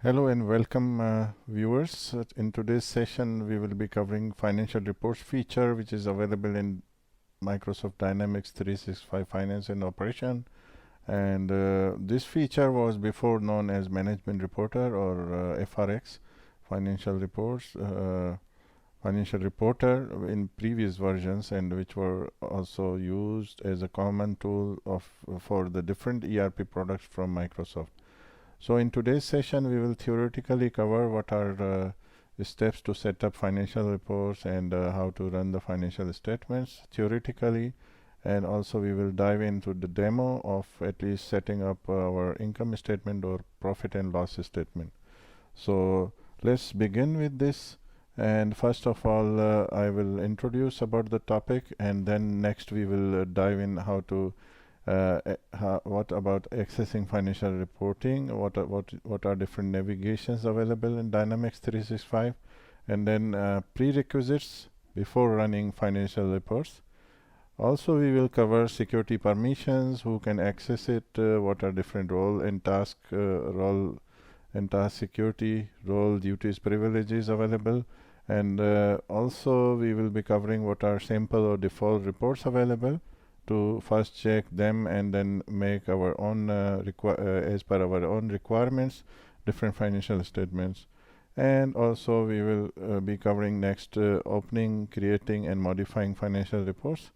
Hello and welcome viewers. In today's session we will be covering financial reports feature which is available in Microsoft Dynamics 365 Finance and Operation, and this feature was before known as Management Reporter or FRX, Financial Reports, Financial Reporter in previous versions, and which were also used as a common tool for the different ERP products from Microsoft. So in today's session, we will theoretically cover what are the steps to set up financial reports and how to run the financial statements theoretically, and also we will dive into the demo of at least setting up our income statement or profit and loss statement. So let's begin with this. And first of all, I will introduce about the topic, and then next we will dive in how to what about accessing financial reporting, what are different navigations available in Dynamics 365, and then prerequisites before running financial reports. Also, we will cover security permissions, who can access it, what are different role and task security, role, duties, privileges available, and also we will be covering what are sample or default reports available to first check them and then make our own as per our own requirements different financial statements. And also we will be covering next opening, creating and modifying financial reports,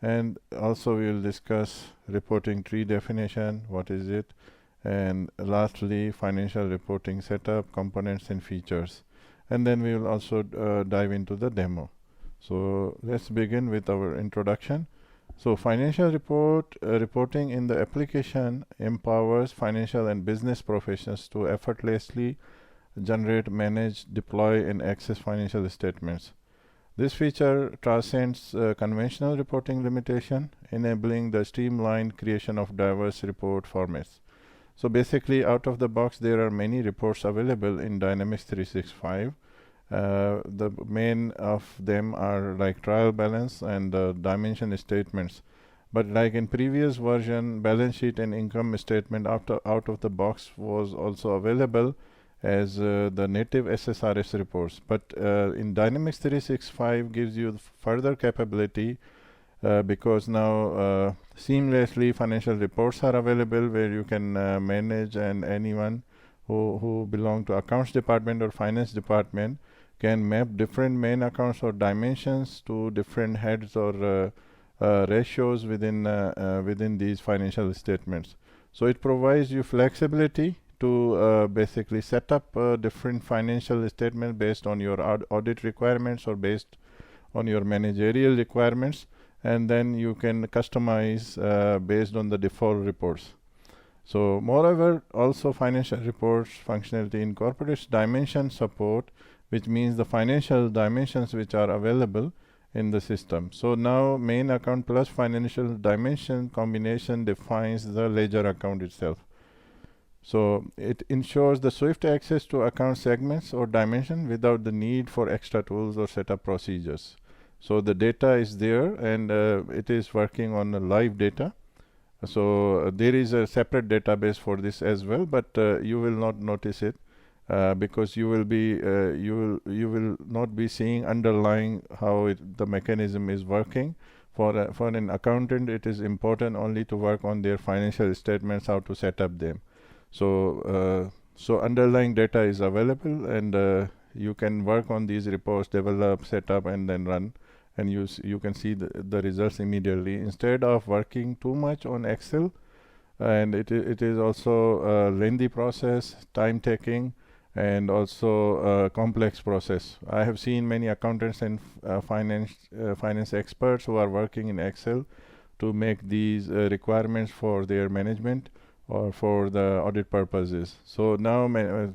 and also we will discuss reporting tree definition, what is it, and lastly financial reporting setup, components and features, and then we will also dive into the demo. So let's begin with our introduction. So financial reporting in the application empowers financial and business professionals to effortlessly generate, manage, deploy and access financial statements. This feature transcends conventional reporting limitation, enabling the streamlined creation of diverse report formats. So basically, out of the box, there are many reports available in Dynamics 365. The main of them are like trial balance and dimension statements, but like in previous version, balance sheet and income statement out of the box was also available as the native SSRS reports, but in Dynamics 365 gives you further capability because now seamlessly financial reports are available where you can manage, and anyone who belong to accounts department or finance department can map different main accounts or dimensions to different heads or ratios within these financial statements. So it provides you flexibility to basically set up different financial statement based on your audit requirements or based on your managerial requirements, and then you can customize based on the default reports. So moreover, also financial reports functionality incorporates dimension support, which means the financial dimensions which are available in the system. So now main account plus financial dimension combination defines the ledger account itself. So it ensures the swift access to account segments or dimension without the need for extra tools or setup procedures. So the data is there, and it is working on the live data. So there is a separate database for this as well, but you will not notice it because you will not be seeing underlying how the mechanism is working. For an accountant, it is important only to work on their financial statements, how to set up them. So underlying data is available, and you can work on these reports, develop, set up, and then run, and you can see the results immediately instead of working too much on Excel. And it is also a lengthy process, time taking, and also a complex process. I have seen many accountants and finance experts who are working in Excel to make these requirements for their management or for the audit purposes. So now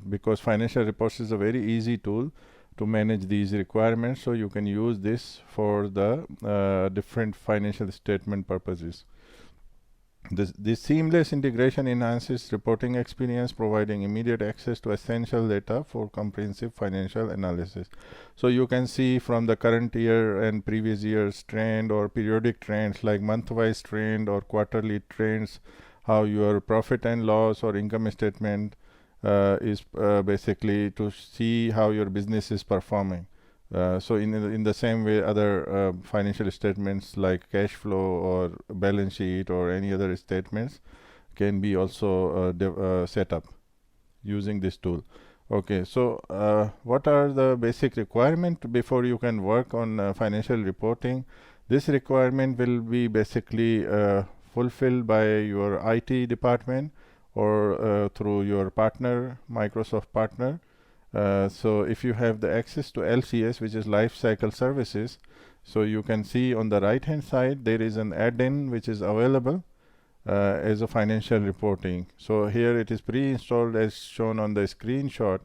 because financial reports is a very easy tool to manage these requirements, so you can use this for the different financial statement purposes. This seamless integration enhances reporting experience, providing immediate access to essential data for comprehensive financial analysis. So you can see from the current year and previous year's trend or periodic trends like month-wise trend or quarterly trends, how your profit and loss or income statement is basically to see how your business is performing. So in the same way, other financial statements like cash flow or balance sheet or any other statements can be also set up using this tool. Okay, so what are the basic requirements before you can work on financial reporting? This requirement will be basically fulfilled by your IT department or through your partner, Microsoft partner. So if you have the access to LCS, which is Life Cycle Services, so you can see on the right hand side there is an add-in which is available as a financial reporting. So here it is pre-installed as shown on the screenshot,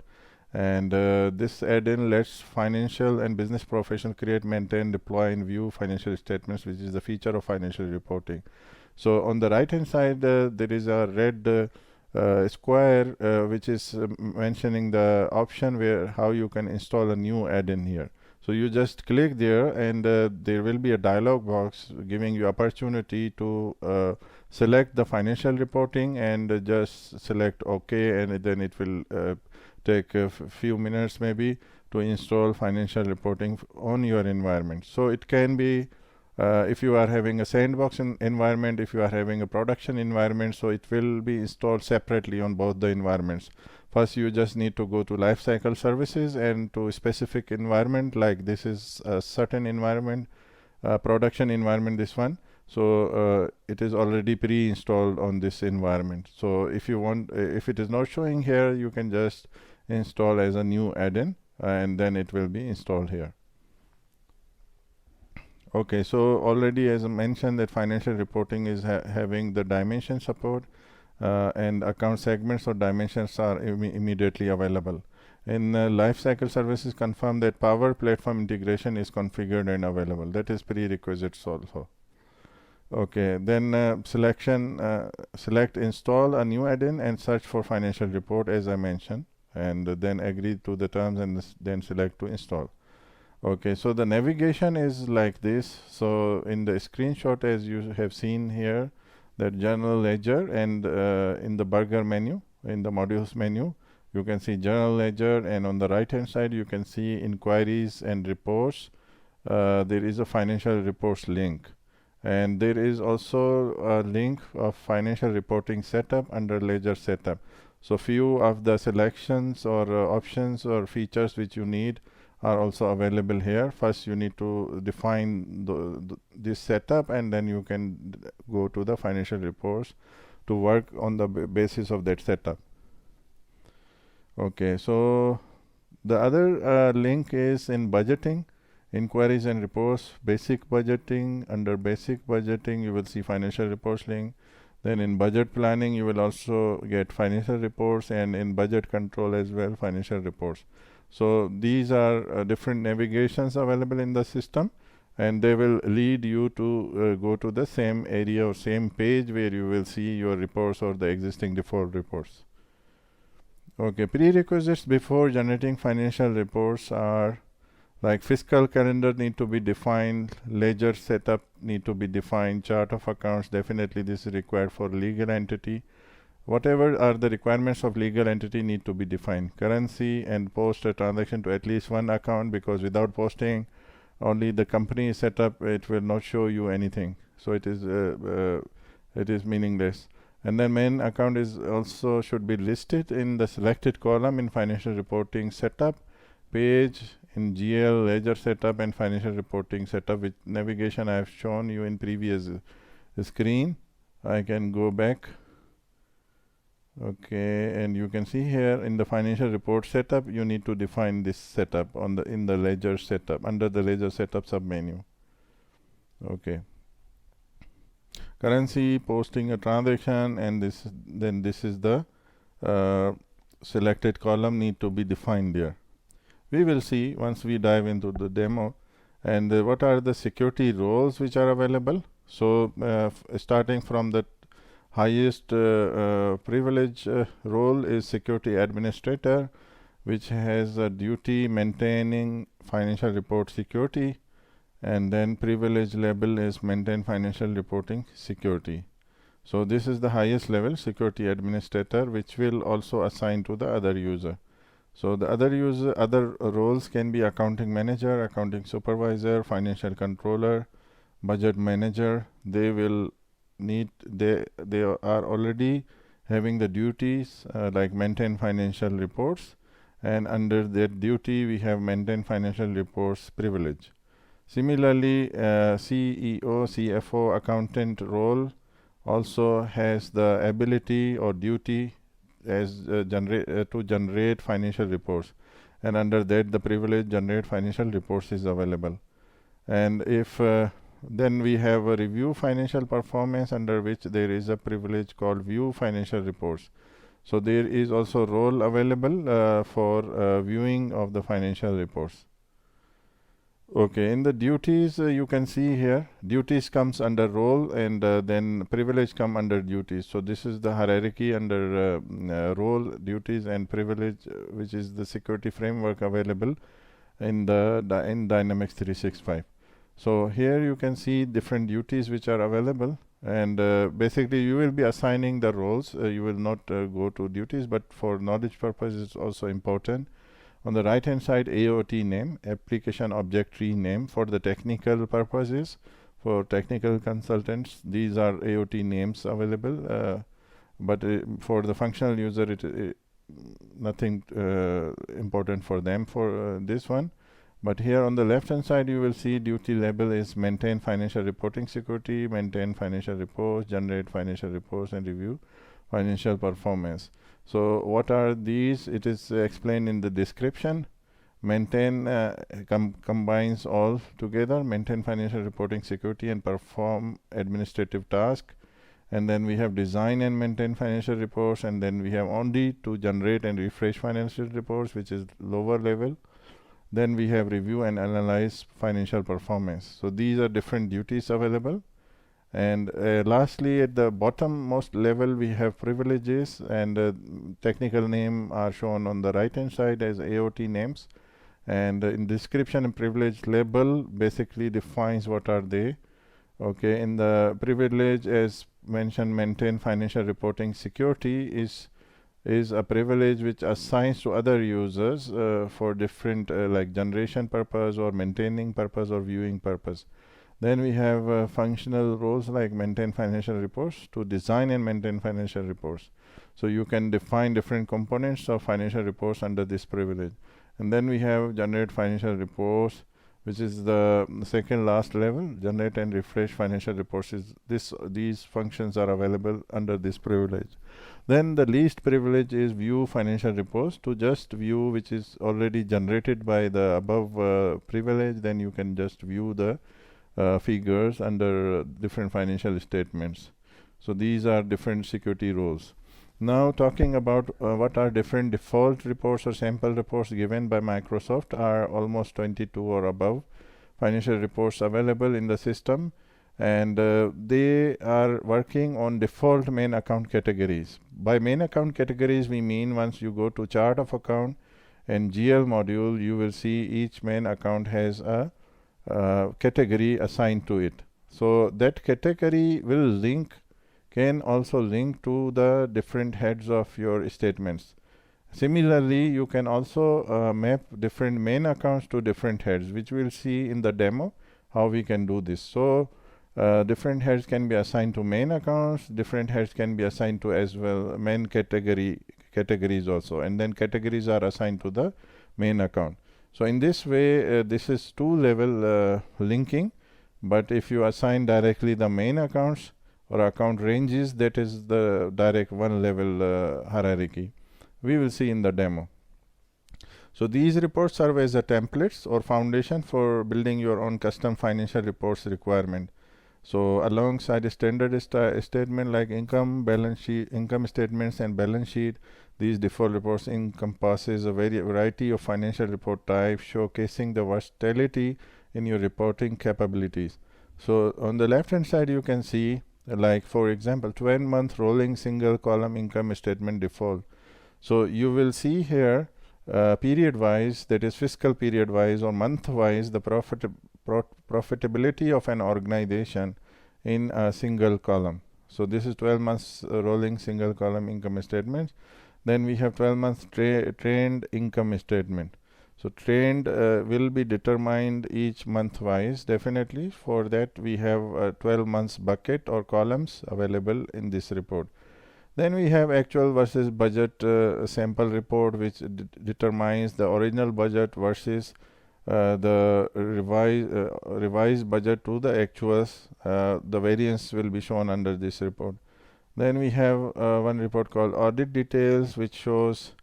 and this add-in lets financial and business professionals create, maintain, deploy, and view financial statements, which is the feature of financial reporting. So on the right hand side there is a red square which is mentioning the option where how you can install a new add-in here. So you just click there, and there will be a dialog box giving you opportunity to select the financial reporting and just select OK, and then it will take a few minutes maybe to install financial reporting on your environment. So it can be if you are having a sandbox environment, if you are having a production environment, so it will be installed separately on both the environments. First, you just need to go to Lifecycle Services and to a specific environment, like this is a certain environment, production environment, this one. So it is already pre-installed on this environment. So if you want, if it is not showing here, you can just install as a new add-in, and then it will be installed here. Okay, so already as I mentioned that financial reporting is having the dimension support, and account segments or dimensions are immediately available. In Lifecycle Services, confirm that Power Platform integration is configured and available. That is prerequisites also. Okay, then select install a new add-in and search for financial report as I mentioned, and then agree to the terms, and then select to install. Okay, so the navigation is like this. So in the screenshot, as you have seen here, that general ledger, and in the burger menu, in the modules menu, you can see general ledger, and on the right hand side you can see inquiries and reports. There is a financial reports link, and there is also a link of financial reporting setup under ledger setup. So few of the selections or options or features which you need are also available here. First you need to define this setup, and then you can go to the financial reports to work on the basis of that setup. Okay, so the other link is in budgeting, inquiries and reports, basic budgeting. Under basic budgeting you will see financial reports link. Then in budget planning you will also get financial reports, and in budget control as well financial reports. So these are different navigations available in the system, and they will lead you to go to the same area or same page where you will see your reports or the existing default reports. Okay, prerequisites before generating financial reports are like fiscal calendar need to be defined, ledger setup need to be defined, chart of accounts, definitely this is required for legal entity. Whatever are the requirements of legal entity need to be defined. Currency, and post a transaction to at least one account, because without posting only the company is set up, it will not show you anything. So it is meaningless. And then main account is also should be listed in the selected column in financial reporting setup page, in GL ledger setup and financial reporting setup, with navigation I have shown you in previous screen. I can go back. Okay, and you can see here in the financial report setup you need to define this setup in the ledger setup under the ledger setup submenu. Okay, currency, posting a transaction, and this is the selected column need to be defined there. We will see once we dive into the demo. And what are the security roles which are available. So starting from the highest privilege role is security administrator, which has a duty maintaining financial report security, and then privilege level is maintain financial reporting security. So this is the highest level, security administrator, which will also assign to the other user. So the other roles can be accounting manager, accounting supervisor, financial controller, budget manager. They are already having the duties like maintain financial reports, and under that duty we have maintain financial reports privilege. Similarly, CEO, CFO, accountant role also has the ability or duty as to generate financial reports, and under that the privilege generate financial reports is available. And if then we have a review financial performance, under which there is a privilege called view financial reports. So there is also role available for viewing of the financial reports. Okay, in the duties you can see here duties comes under role, and then privilege come under duties. So this is the hierarchy under role, duties and privilege, which is the security framework available in in Dynamics 365. So here you can see different duties which are available, and basically you will be assigning the roles. You will not go to duties, but for knowledge purpose it's also important. On the right hand side, AOT name, application object tree name. For the technical purposes, for technical consultants, these are AOT names available, but for the functional user it nothing important for them for this one. But here on the left hand side you will see duty label is maintain financial reporting security, maintain financial reports, generate financial reports, and review financial performance. So what are these? It is explained in the description. Maintain combines all together, maintain financial reporting security and perform administrative tasks. And then we have design and maintain financial reports, and then we have only to generate and refresh financial reports, which is lower level. Then we have review and analyze financial performance. So these are different duties available. And lastly, at the bottom most level we have privileges, and technical name are shown on the right hand side as AOT names, and in description and privilege label basically defines what are they. Okay, in the privilege, as mentioned, maintain financial reporting security is a privilege which assigns to other users for different like generation purpose or maintaining purpose or viewing purpose. Then we have functional roles like maintain financial reports to design and maintain financial reports. So you can define different components of financial reports under this privilege. And then we have generate financial reports, which is the second last level. Generate and refresh financial reports is these functions are available under this privilege. Then the least privilege is view financial reports, to just view which is already generated by the above privilege. Then you can just view the figures under different financial statements. So these are different security roles. Now talking about what are different default reports or sample reports given by Microsoft are almost 22 or above financial reports available in the system, and they are working on default main account categories. By main account categories we mean once you go to chart of account and GL module, you will see each main account has a category assigned to it. So that category can also link to the different heads of your statements. Similarly, you can also map different main accounts to different heads, which we'll see in the demo how we can do this. So different heads can be assigned to main accounts, different heads can be assigned to as well main categories also, and then categories are assigned to the main account. So in this way, this is two-level linking, but if you assign directly the main accounts or account ranges, that is the direct one-level hierarchy. We will see in the demo. So these reports serve as a templates or foundation for building your own custom financial reports requirement. So alongside a standard statement like income statements and balance sheet, these default reports encompasses a variety of financial report types, showcasing the versatility in your reporting capabilities. So on the left hand side you can see, like for example, 12-month rolling single column income statement default. So you will see here period wise, that is fiscal period wise or month wise, the profitability of an organization in a single column. So this is 12 months rolling single column income statements. Then we have 12 months trend income statement. So trend will be determined each month wise. Definitely for that we have a 12 months bucket or columns available in this report. Then we have actual versus budget sample report, which determines the original budget versus the revised budget to the actuals. The variance will be shown under this report. Then we have one report called audit details, which shows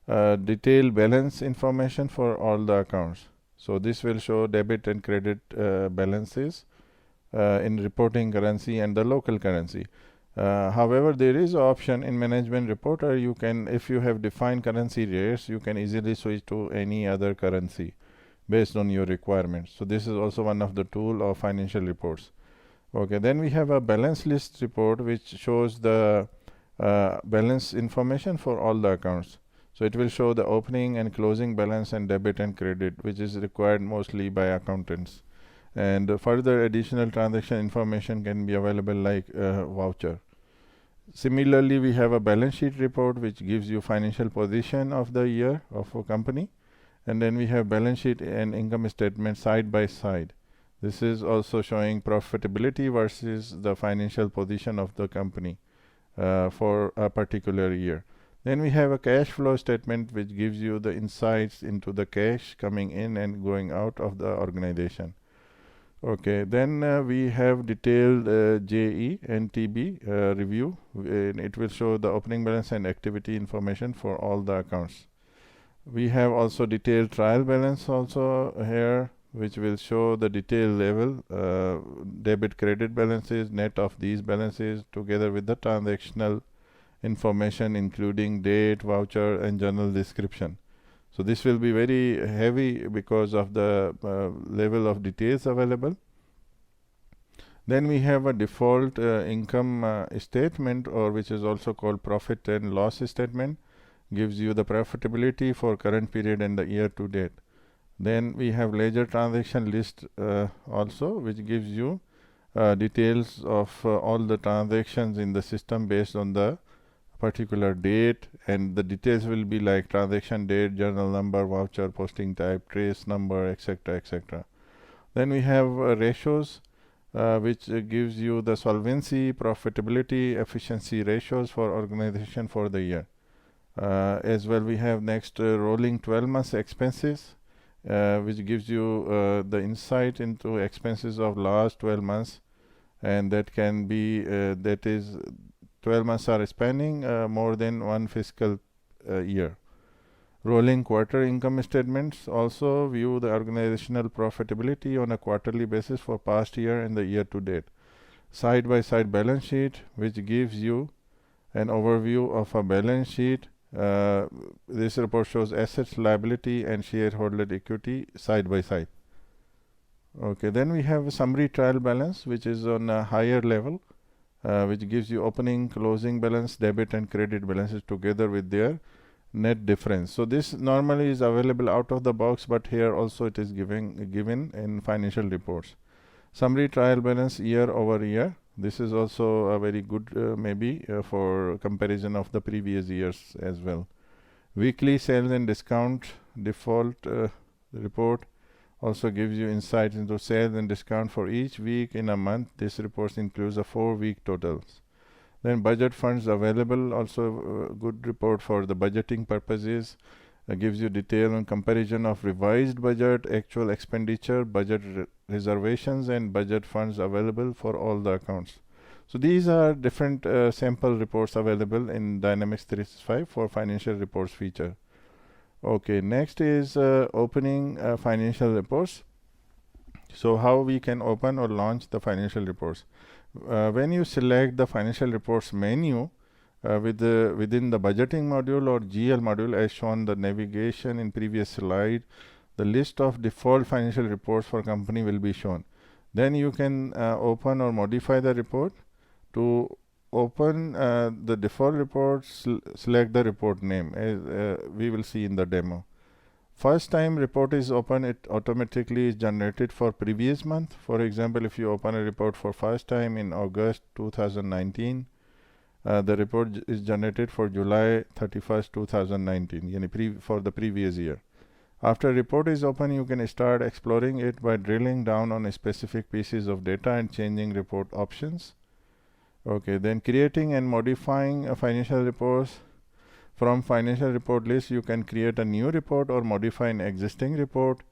detailed balance information for all the accounts. So this will show debit and credit balances in reporting currency and the local currency. However, there is an option in management reporter. You can, if you have defined currency rates, you can easily switch to any other currency based on your requirements. So this is also one of the tool of financial reports. Okay, then we have a balance list report, which shows the balance information for all the accounts. So it will show the opening and closing balance and debit and credit, which is required mostly by accountants. And further additional transaction information can be available like voucher. Similarly, we have a balance sheet report, which gives you financial position of the year of a company. And then we have balance sheet and income statement side by side. This is also showing profitability versus the financial position of the company for a particular year. Then we have a cash flow statement, which gives you the insights into the cash coming in and going out of the organization. Okay, then we have detailed JE and TB review, and it will show the opening balance and activity information for all the accounts. We have also detailed trial balance also here, which will show the detail level debit credit balances, net of these balances, together with the transactional information including date, voucher, and journal description. So this will be very heavy because of the level of details available. Then we have a default income statement, or which is also called profit and loss statement, gives you the profitability for current period and the year to date. Then we have ledger transaction list also, which gives you details of all the transactions in the system based on the particular date, and the details will be like transaction date, journal number, voucher, posting type, trace number, etc., etc. Then we have ratios, which gives you the solvency, profitability, efficiency ratios for organization for the year. As well, we have next rolling 12 months expenses, which gives you the insight into expenses of last 12 months, and that can be that is 12 months are spanning more than one fiscal year. Rolling quarter income statements also view the organizational profitability on a quarterly basis for past year and the year to date. Side by side balance sheet, which gives you an overview of a balance sheet. This report shows assets, liability, and shareholder equity side by side. Okay, then we have a summary trial balance, which is on a higher level, which gives you opening, closing balance, debit and credit balances together with their net difference. So this normally is available out of the box, but here also it is given in financial reports. Summary trial balance year over year. This is also a very good maybe for comparison of the previous years as well. Weekly sales and discount default report also gives you insight into sales and discount for each week in a month. This report includes the 4-week totals. Then budget funds available, also good report for the budgeting purposes. Gives you detail on comparison of revised budget, actual expenditure, budget reservations, and budget funds available for all the accounts. So these are different sample reports available in Dynamics 365 for financial reports feature. Okay, next is opening financial reports. So how we can open or launch the financial reports. When you select the financial reports menu within the budgeting module or GL module, as shown the navigation in previous slide, the list of default financial reports for company will be shown. Then you can open or modify the report. To open the default report, select the report name, as we will see in the demo. First time report is open, it automatically is generated for previous month. For example, if you open a report for first time in August 2019, the report is generated for July 31st, 2019, yani for the previous year. After report is open, you can start exploring it by drilling down on specific pieces of data and changing report options. Okay, then creating and modifying a financial reports. From financial report list, you can create a new report or modify an existing report.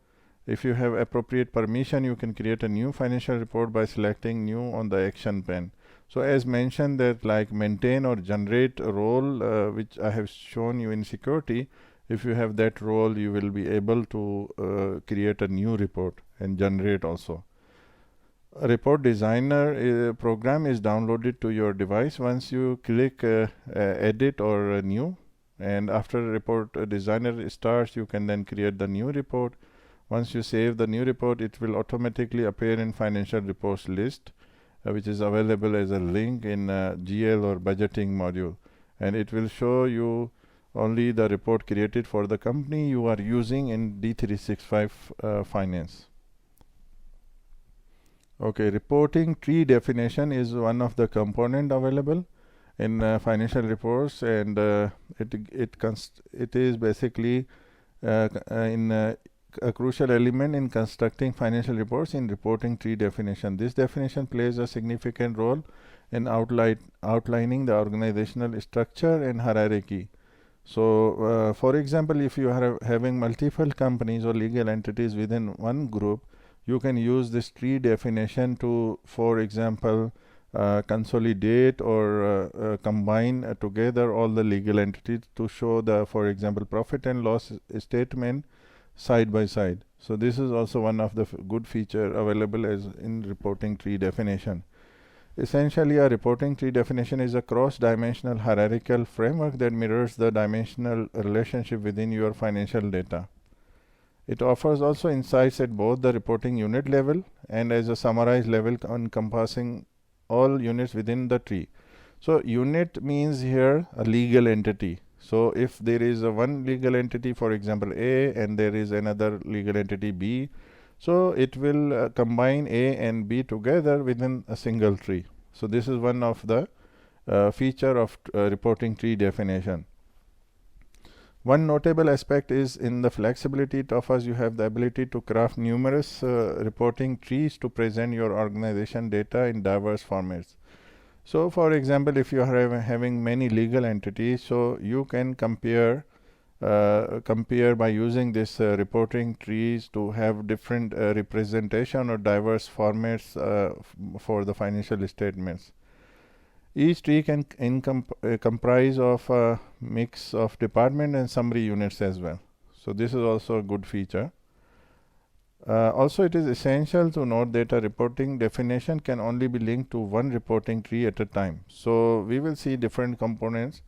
If you have appropriate permission, you can create a new financial report by selecting new on the action pane. So as mentioned that like maintain or generate a role, which I have shown you in security, if you have that role, you will be able to create a new report and generate also. A report designer program is downloaded to your device. Once you click edit or new, and after report designer starts, you can then create the new report. Once you save the new report, it will automatically appear in financial reports list, which is available as a link in GL or budgeting module, and it will show you only the report created for the company you are using in D365 Finance. Okay, reporting tree definition is one of the component available in financial reports, and it is basically a crucial element in constructing financial reports in reporting tree definition. This definition plays a significant role in outlining the organizational structure and hierarchy. So, for example, if you are having multiple companies or legal entities within one group, you can use this tree definition to, for example, consolidate or combine together all the legal entities to show the, for example, profit and loss statement side by side. So this is also one of the good feature available as in reporting tree definition. Essentially, a reporting tree definition is a cross-dimensional hierarchical framework that mirrors the dimensional relationship within your financial data. It offers also insights at both the reporting unit level and as a summarized level encompassing all units within the tree. So unit means here a legal entity. So if there is a one legal entity, for example A, and there is another legal entity B, so it will combine A and B together within a single tree. So this is one of the feature of reporting tree definition. One notable aspect is in the flexibility it offers. You have the ability to craft numerous reporting trees to present your organization data in diverse formats. So for example, if you are having many legal entities, so you can compare by using this reporting trees to have different representation or diverse formats for the financial statements. Each tree can comprise of a mix of department and summary units as well. So this is also a good feature. Also, it is essential to note that a reporting definition can only be linked to one reporting tree at a time. So we will see different components.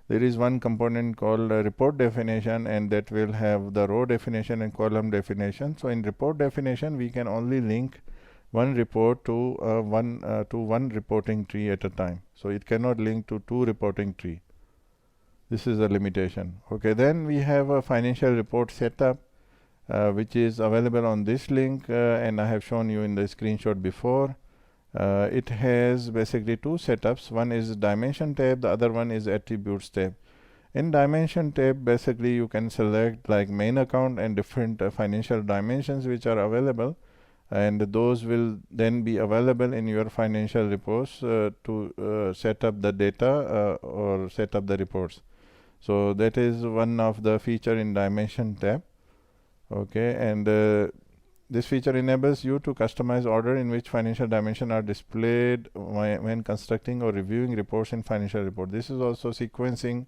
There is one component called report definition, and that will have the row definition and column definition. So in report definition, we can only link one report to one reporting tree at a time. So it cannot link to two reporting tree. This is a limitation. Okay, then we have a financial report setup, which is available on this link, and I have shown you in the screenshot before. It has basically two setups. One is dimension tab, the other one is attributes tab. In dimension tab, basically you can select like main account and different financial dimensions which are available, and those will then be available in your financial reports to set up the data or set up the reports. So that is one of the feature in dimension tab. Okay, and this feature enables you to customize order in which financial dimensions are displayed when constructing or reviewing reports in financial report. This is also sequencing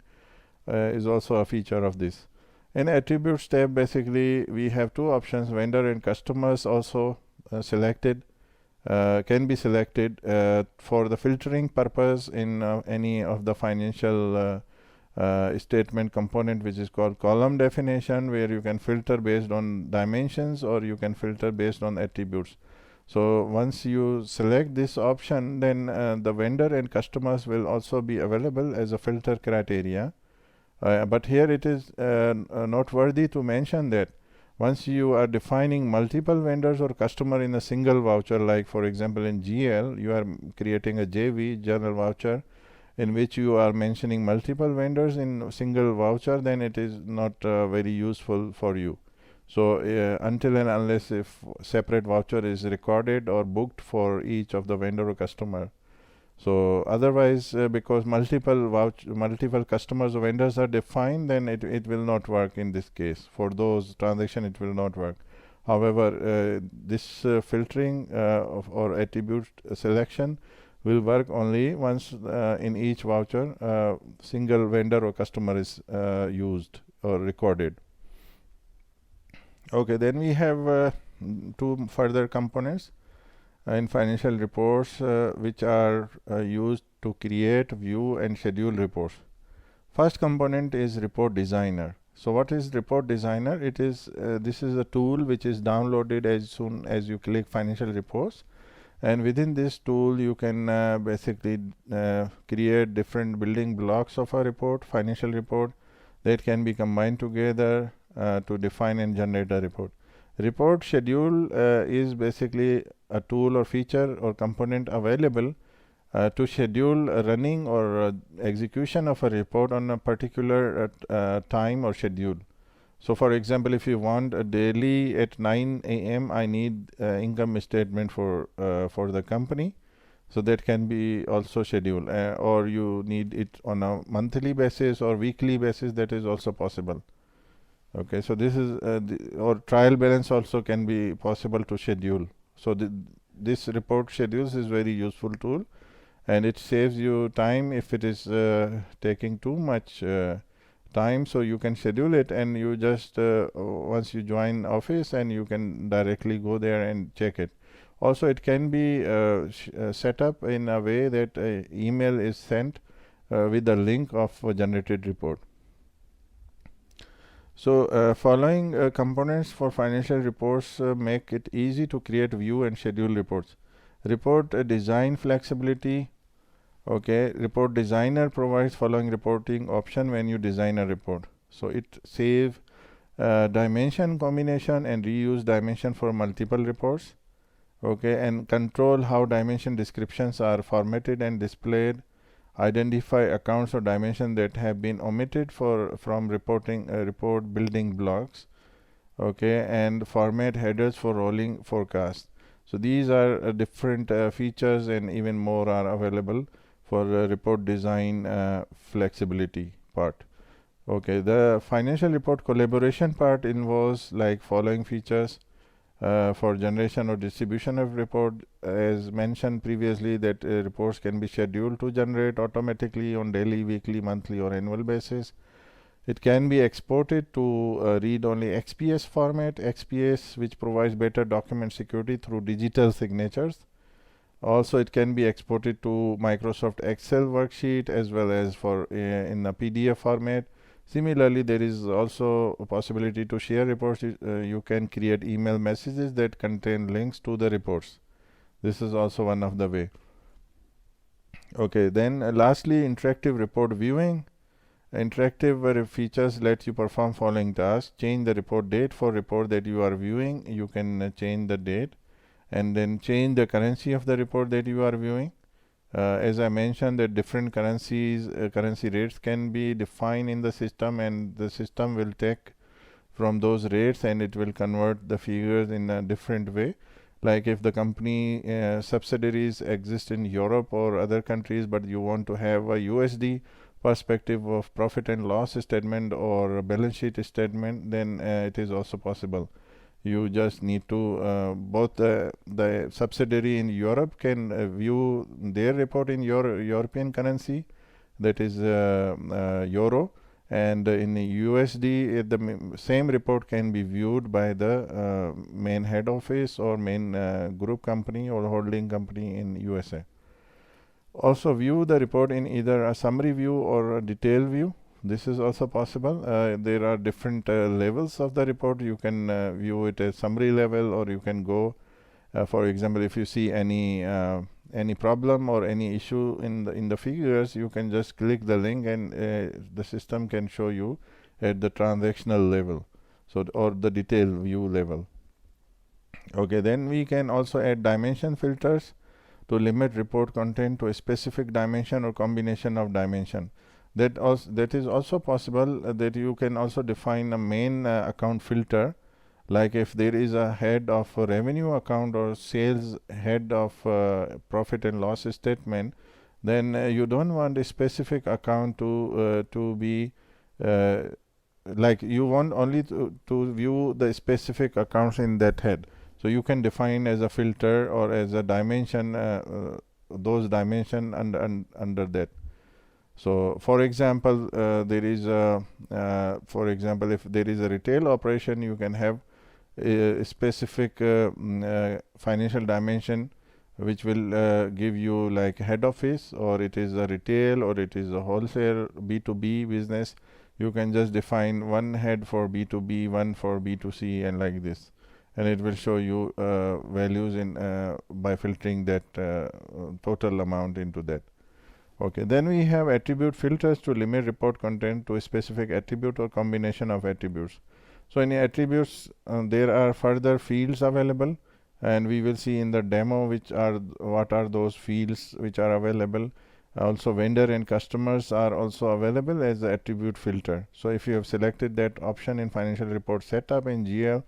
is also a feature of this. In attributes tab, basically we have two options: vendor and customers also selected, can be selected for the filtering purpose in any of the financial statement component, which is called column definition, where you can filter based on dimensions or you can filter based on attributes. So once you select this option, then the vendor and customers will also be available as a filter criteria. But here it is noteworthy to mention that Once you are defining multiple vendors or customer in a single voucher, like for example in GL, you are creating a JV, general voucher, in which you are mentioning multiple vendors in a single voucher, then it is not very useful for you. So until and unless if separate voucher is recorded or booked for each of the vendor or customer. So otherwise, because multiple customers or vendors are defined, then it will not work in this case. For those transaction, it will not work. However, this filtering or attribute selection will work only once in each voucher single vendor or customer is used or recorded. Okay, then we have two further components in financial reports which are used to create, view and schedule reports. First component is report designer. So what is report designer? It is this is a tool which is downloaded as soon as you click financial reports, and within this tool you can basically create different building blocks of a report, financial report, that can be combined together to define and generate a report. Report schedule is basically a tool or feature or component available to schedule running or execution of a report on a particular time or schedule. So for example, if you want a daily at 9 a.m. I need income statement for the company, so that can be also scheduled, or you need it on a monthly basis or weekly basis, that is also possible. Okay, so this is or trial balance also can be possible to schedule. So this report schedules is very useful tool, and it saves you time if it is taking too much time. So you can schedule it, and you just once you join office, and you can directly go there and check it. Also, it can be set up in a way that email is sent with the link of a generated report. So following components for financial reports make it easy to create, view and schedule reports. Report design flexibility. Okay, report designer provides following reporting option when you design a report. So it save dimension combination and reuse dimension for multiple reports. Okay, and control how dimension descriptions are formatted and displayed. Identify accounts or dimensions that have been omitted from reporting report building blocks. Okay, and format headers for rolling forecast. So these are different features, and even more are available for report design flexibility part. Okay, the financial report collaboration part involves like following features for generation or distribution of report. As mentioned previously, that reports can be scheduled to generate automatically on daily, weekly, monthly or annual basis. It can be exported to read-only XPS format, XPS which provides better document security through digital signatures. Also, it can be exported to Microsoft Excel worksheet as well as for in a PDF format. Similarly, there is also a possibility to share reports. You can create email messages that contain links to the reports. This is also one of the way. Okay, then lastly, interactive report viewing. Interactive features let you perform following tasks. Change the report date for report that you are viewing. You can change the date, and then change the currency of the report that you are viewing. As I mentioned, that different currency rates can be defined in the system, and the system will take from those rates and it will convert the figures in a different way. Like if the company subsidiaries exist in Europe or other countries, but you want to have a USD perspective of profit and loss statement or balance sheet statement, then it is also possible. You just need to both the subsidiary in Europe can view their report in your European currency, that is euro, and in USD the same report can be viewed by the main head office or main group company or holding company in USA. Also view the report in either a summary view or a detailed view. This is also possible. There are different levels of the report. You can view it at summary level, or you can go, for example, if you see any problem or any issue in the figures, you can just click the link and the system can show you at the transactional level. so or the detail view level. Okay, then we can also add dimension filters to limit report content to a specific dimension or combination of dimension. That is also possible, that you can also define a main account filter, like if there is a head of a revenue account or sales head of profit and loss statement, then you don't want a specific account to be like you want only to view the specific accounts in that head. So you can define as a filter or as a dimension those dimension under that. So for example, there is a for example, if there is a retail operation, you can have a specific financial dimension which will give you like head office, or it is a retail, or it is a wholesale B2B business. You can just define one head for B2B, one for B2C, and like this, and it will show you values in by filtering that total amount into that. Okay, then we have attribute filters to limit report content to a specific attribute or combination of attributes. So in attributes, there are further fields available, and we will see in the demo what are those fields which are available. Also, vendor and customers are also available as the attribute filter. So if you have selected that option in financial report setup in GL,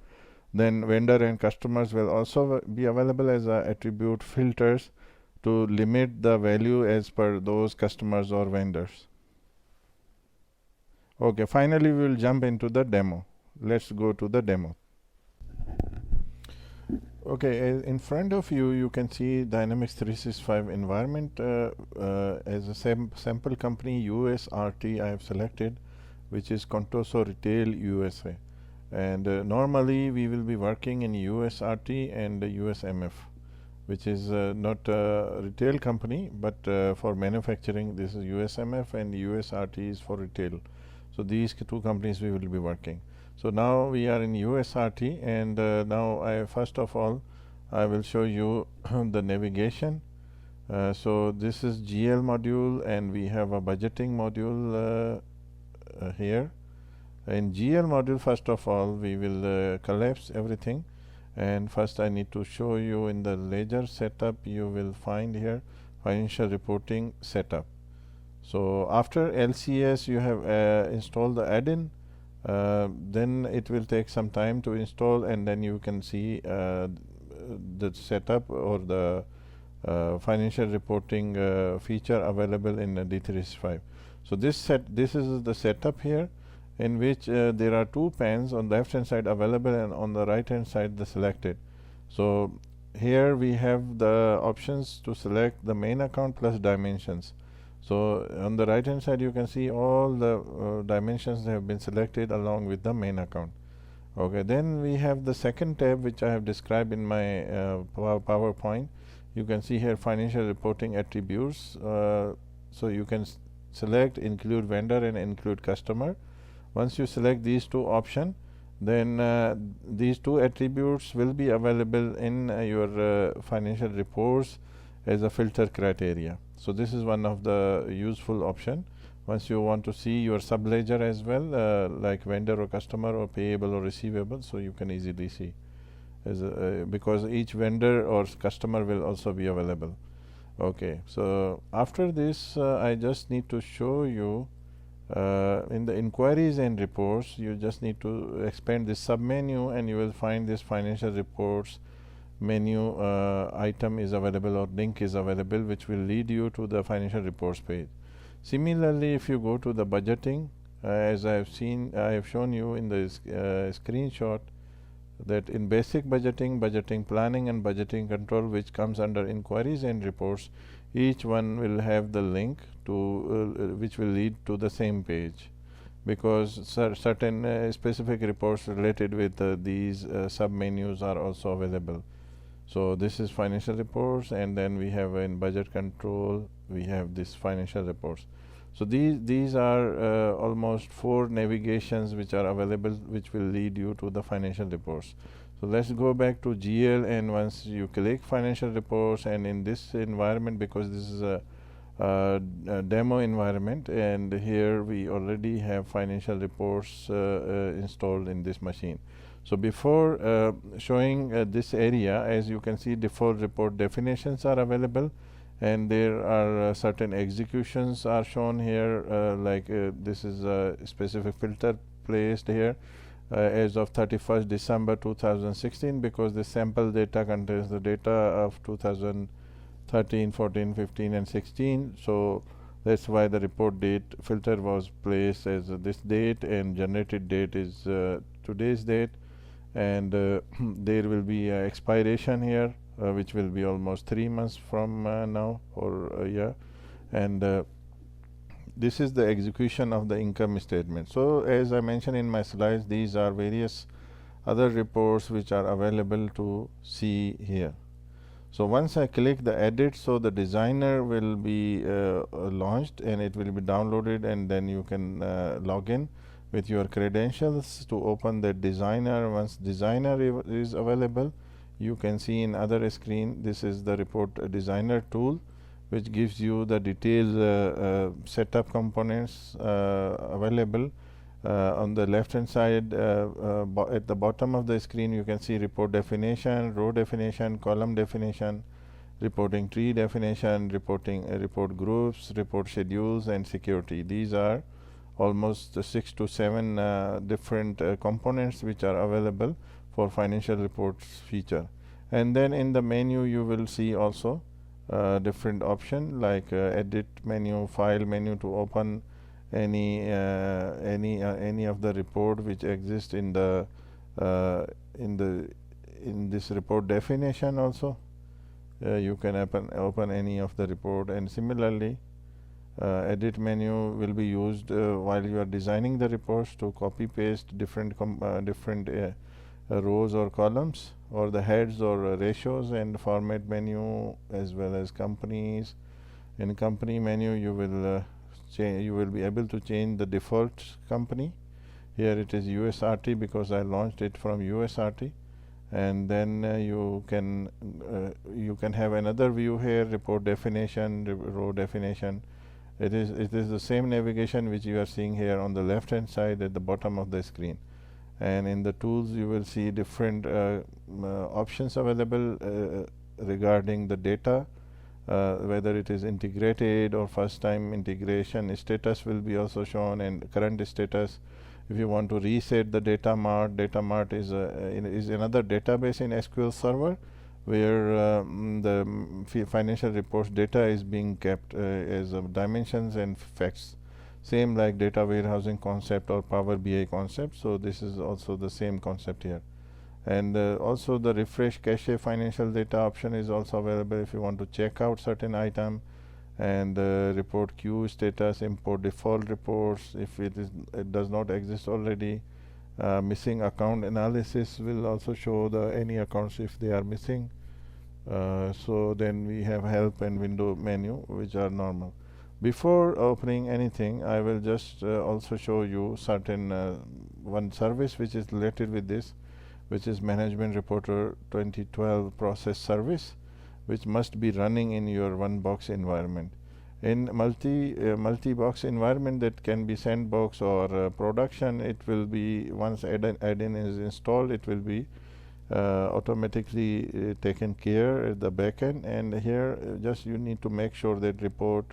then vendor and customers will also be available as attribute filters to limit the value as per those customers or vendors. Okay, finally we will jump into the demo. Let's go to the demo. Okay, in front of you, you can see Dynamics 365 environment as a sample company USRT I have selected, which is Contoso Retail USA. And normally we will be working in USRT and USMF, which is not a retail company, but for manufacturing this is USMF, and USRT is for retail. So these two companies we will be working. So now we are in USRT, and now first of all I will show you the navigation. So this is GL module, and we have a budgeting module here. In GL module, first of all, we will collapse everything, and first I need to show you in the ledger setup. You will find here financial reporting setup. So after LCS you have installed the add-in, then it will take some time to install, and then you can see the setup or the financial reporting feature available in D365. So this is the setup here, in which there are two panes on the left hand side available, and on the right hand side the selected. So here we have the options to select the main account plus dimensions. So on the right hand side you can see all the dimensions that have been selected along with the main account. Okay, then we have the second tab, which I have described in my PowerPoint. You can see here financial reporting attributes. So you can select include vendor and include customer. Once you select these two options, then these two attributes will be available in your financial reports as a filter criteria. So this is one of the useful option. Once you want to see your subledger as well, like vendor or customer or payable or receivable, so you can easily see as because each vendor or customer will also be available. Okay, so after this I just need to show you in the inquiries and reports, you just need to expand this submenu, and you will find this financial reports menu item is available, or link is available, which will lead you to the financial reports page. Similarly, if you go to the budgeting, as I have shown you in the screenshot, that in basic budgeting, budgeting planning, and budgeting control, which comes under inquiries and reports, each one will have the link to which will lead to the same page, because certain specific reports related with these sub-menus are also available. So this is financial reports, and then we have in budget control we have this financial reports. So these are almost 4 navigations which are available, which will lead you to the financial reports. So let's go back to GL, and once you click financial reports, and in this environment, because this is a demo environment, and here we already have financial reports installed in this machine. So before showing this area, as you can see, default report definitions are available, and there are certain executions are shown here, this is a specific filter placed here as of 31st December 2016, because the sample data contains the data of 2013, 14, 15 and 16. So that's why the report date filter was placed as this date, and generated date is today's date, and there will be expiration here, which will be almost 3 months from now, or yeah, and this is the execution of the income statement. So as I mentioned in my slides, these are various other reports which are available to see here. So once I click the edit, so the designer will be launched, and it will be downloaded, and then you can log in with your credentials to open the designer. Once designer is available, you can see in other screen, this is the report designer tool, which gives you the detailed setup components available. On the left hand side, at the bottom of the screen, you can see report definition, row definition, column definition, reporting tree definition, report groups, report schedules, and security. These are almost 6 to 7 different components which are available for financial reports feature. And then in the menu, you will see also different option like edit menu, file menu to open any of the report which exists in the in this report definition. Also you can open any of the report, and similarly edit menu will be used while you are designing the reports to copy paste different rows or columns, or the heads or ratios, and format menu, as well as companies. In company menu, you will be able to change the default company. Here it is USRT, because I launched it from USRT. And then you can have another view here, report definition, row definition. It is the same navigation which you are seeing here on the left hand side at the bottom of the screen. And in the tools, you will see different options available regarding the data, whether it is integrated or first time integration. Status will be also shown, and current status. If you want to reset the data mart is another database in SQL Server, where the financial reports data is being kept as dimensions and facts, same like data warehousing concept or Power BI concept. So this is also the same concept here. And also the refresh cache financial data option is also available if you want to check out certain item, and report queue status, import default reports if it does not exist already. Missing account analysis will also show any accounts if they are missing. So then we have help and window menu, which are normal. Before opening anything, I will just also show you certain one service which is related with this, which is Management Reporter 2012 process service, which must be running in your one box environment. In multi-box environment, that can be sandbox or production, it will be, once add-in is installed, it will be automatically taken care at the backend. And here just you need to make sure that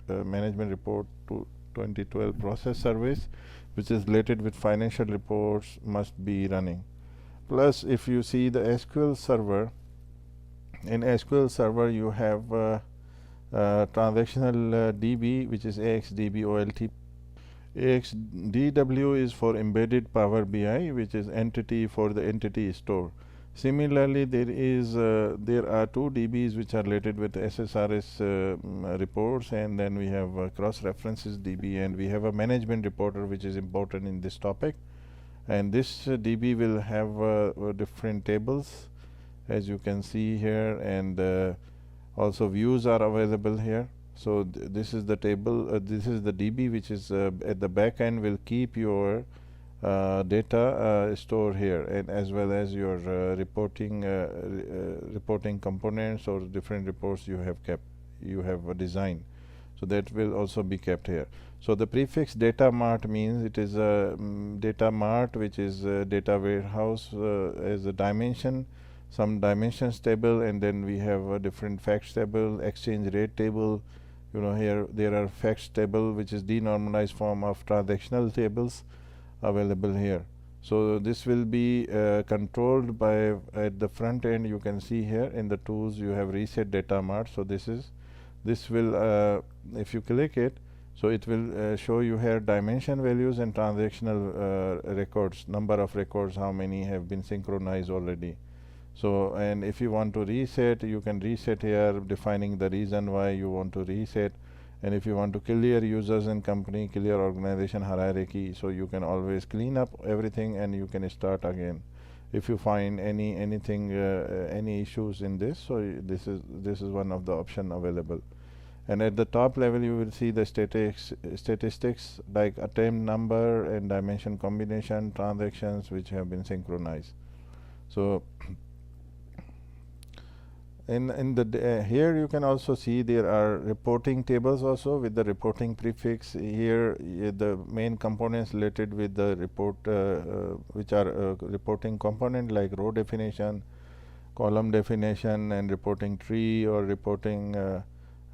management report to 2012 process service, which is related with financial reports, must be running. Plus, if you see the SQL Server, in SQL Server you have transactional DB, which is AXDB OLT. AXDW is for embedded Power BI, which is entity for the entity store. Similarly, there are two DBs which are related with SSRS reports, and then we have cross references DB, and we have a management reporter, which is important in this topic. And this DB will have different tables, as you can see here, and also views are available here. So this is the table, this is the DB, which is at the back end will keep your data stored here, and as well as your reporting components or different reports you have designed. So that will also be kept here. So the prefix data mart means it is a data mart, which is a data warehouse as a dimension, some dimensions table, and then we have a different facts table, exchange rate table. Here there are facts table, which is denormalized form of transactional tables available here. So this will be controlled by at the front end. You can see here in the tools you have reset data mart. So this will if you click it, so it will show you here dimension values and transactional records, number of records, how many have been synchronized already. So, and if you want to reset, you can reset here, defining the reason why you want to reset. And if you want to clear users and company, clear organization hierarchy, so you can always clean up everything and you can start again if you find any issues in this. So this is one of the option available. And at the top level you will see the statistics like attempt number and dimension combination, transactions which have been synchronized. So in the here you can also see there are reporting tables also with the reporting prefix. Here the main components related with the report which are reporting component, like row definition, column definition, and reporting tree or reporting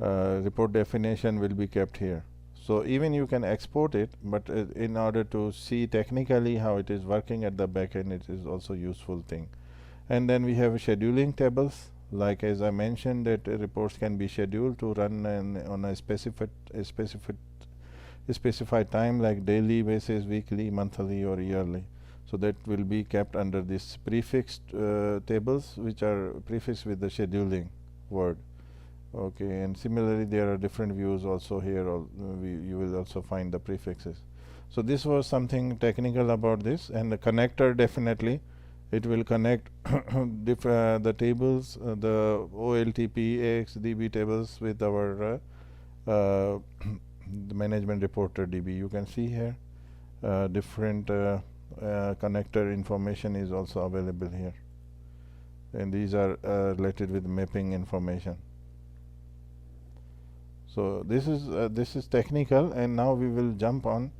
report definition will be kept here. So even you can export it, but in order to see technically how it is working at the back end, it is also useful thing. And then we have scheduling tables, like as I mentioned that reports can be scheduled to run on a specified time, like daily basis, weekly, monthly, or yearly. So that will be kept under this prefixed tables, which are prefixed with the scheduling word. Okay, and similarly there are different views also here. You will also find the prefixes. So this was something technical about this. And the connector, definitely it will connect the tables, the OLTP, AXDB tables with our the management reporter DB. You can see here different connector information is also available here, and these are related with mapping information. So this is technical, and now we will jump on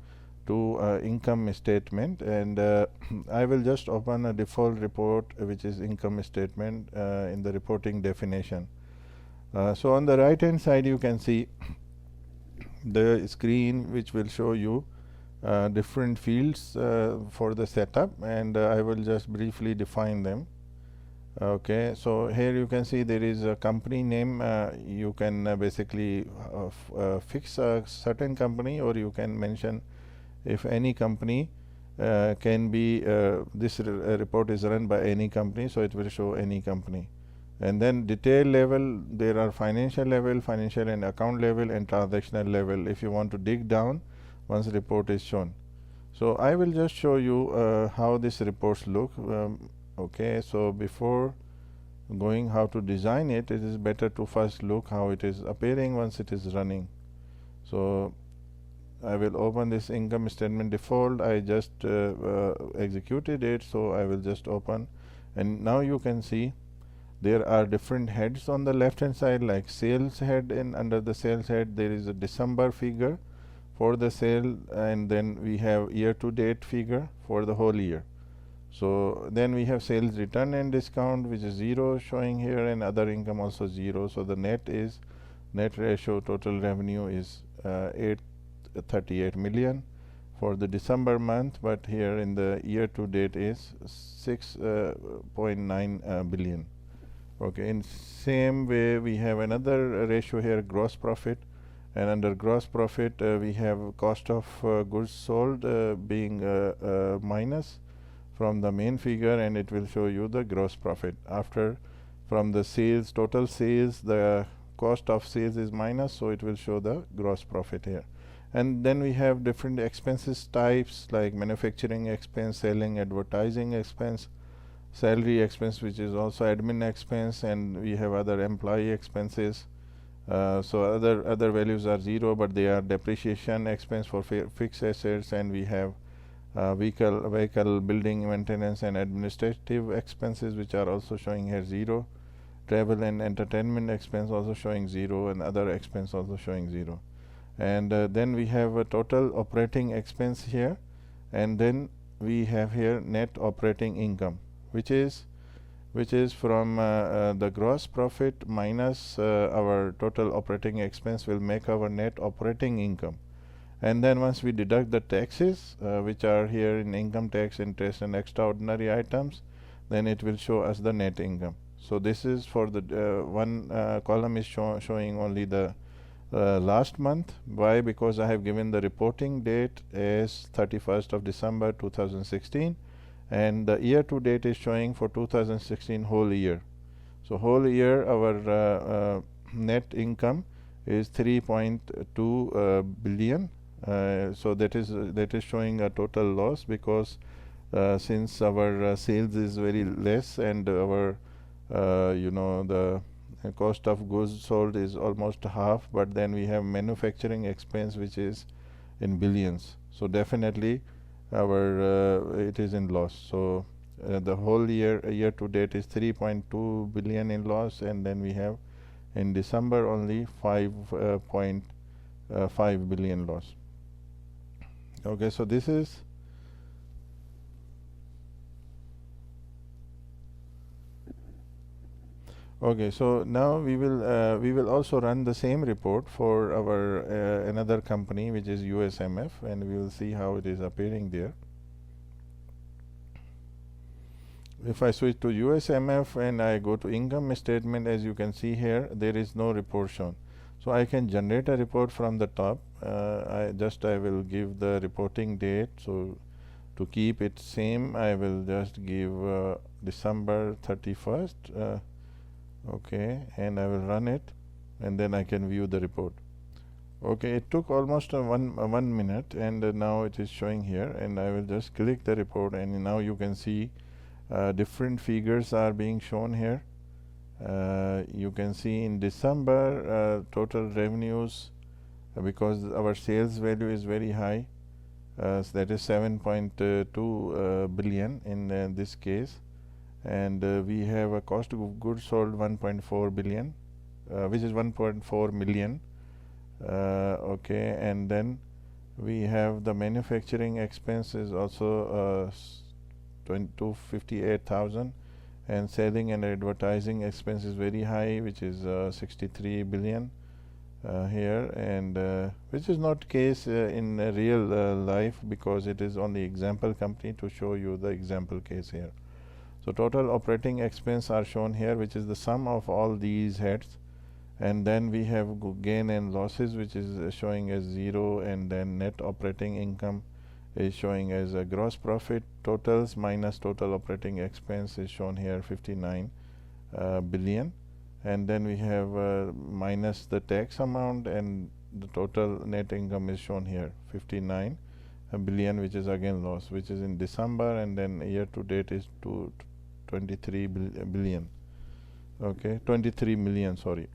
to income statement, and I will just open a default report which is income statement in the reporting definition. So on the right hand side you can see the screen which will show you different fields for the setup, and I will just briefly define them. Okay, so here you can see there is a company name. You can basically fix a certain company, or you can mention if any company can be this report is run by any company, so it will show any company. And then detail level, there are financial level, financial and account level, and transactional level if you want to dig down once the report is shown. So I will just show you how these reports look. Okay, so before going how to design it, it is better to first look how it is appearing once it is running. So I will open this income statement default. I just executed it, so I will just open, and now you can see there are different heads on the left hand side, like sales head, and under the sales head there is a December figure for the sale, and then we have year to date figure for the whole year. So then we have sales return and discount, which is 0 showing here, and other income also 0. So the net ratio total revenue is 838 million for the December month, but here in the year to date is 6.9 billion. Okay, in same way we have another ratio here, gross profit, and under gross profit we have cost of goods sold being minus from the main figure, and it will show you the gross profit. After, from the sales, total sales, the cost of sales is minus, so it will show the gross profit here. And then we have different expenses types, like manufacturing expense, selling, advertising expense, salary expense, which is also admin expense, and we have other employee expenses. So other values are 0, but they are depreciation expense for fixed assets, and we have vehicle building maintenance and administrative expenses, which are also showing here 0. Travel and entertainment expense also showing 0, and other expense also showing 0. and then we have a total operating expense here, and then we have here net operating income, which is from the gross profit minus our total operating expense will make our net operating income. And then once we deduct the taxes which are here in income tax, interest and extraordinary items, then it will show us the net income. So this is for the one column is showing only the last month. Why? Because I have given the reporting date as 31st of December 2016, and the year to date is showing for 2016 whole year. So whole year our net income is 3.2 billion. So that is showing a total loss, because since our sales is very less, and our the cost of goods sold is almost half, but then we have manufacturing expense which is in billions. So definitely our it is in loss. So the whole year to date is 3.2 billion in loss, and then we have in December only 5.5 billion loss. Okay, so this is okay. So now we will also run the same report for our another company, which is USMF, and we will see how it is appearing there. If I switch to USMF and I go to income statement, as you can see here, there is no report shown. So I can generate a report from the top. I will give the reporting date. So to keep it same, I will just give December 31st. Okay, and I will run it, and then I can view the report. Okay, it took almost 1 minute, and now it is showing here, and I will just click the report, and now you can see different figures are being shown here. You can see in December total revenues, because our sales value is very high, so that is 7.2 billion in this case, and we have a cost of goods sold 1.4 billion, which is 1.4 million. Okay, and then we have the manufacturing expenses also 258,000, and selling and advertising expense is very high, which is 63 billion here, and which is not case in real life, because it is only example company to show you the example case here. So total operating expense are shown here, which is the sum of all these heads, and then we have gain and losses, which is showing as 0, and then net operating income is showing as a gross profit totals minus total operating expense is shown here 59 billion, and then we have minus the tax amount, and the total net income is shown here 59 billion, which is again loss, which is in December, and then year to date is 23 billion. Okay, 23 million, sorry.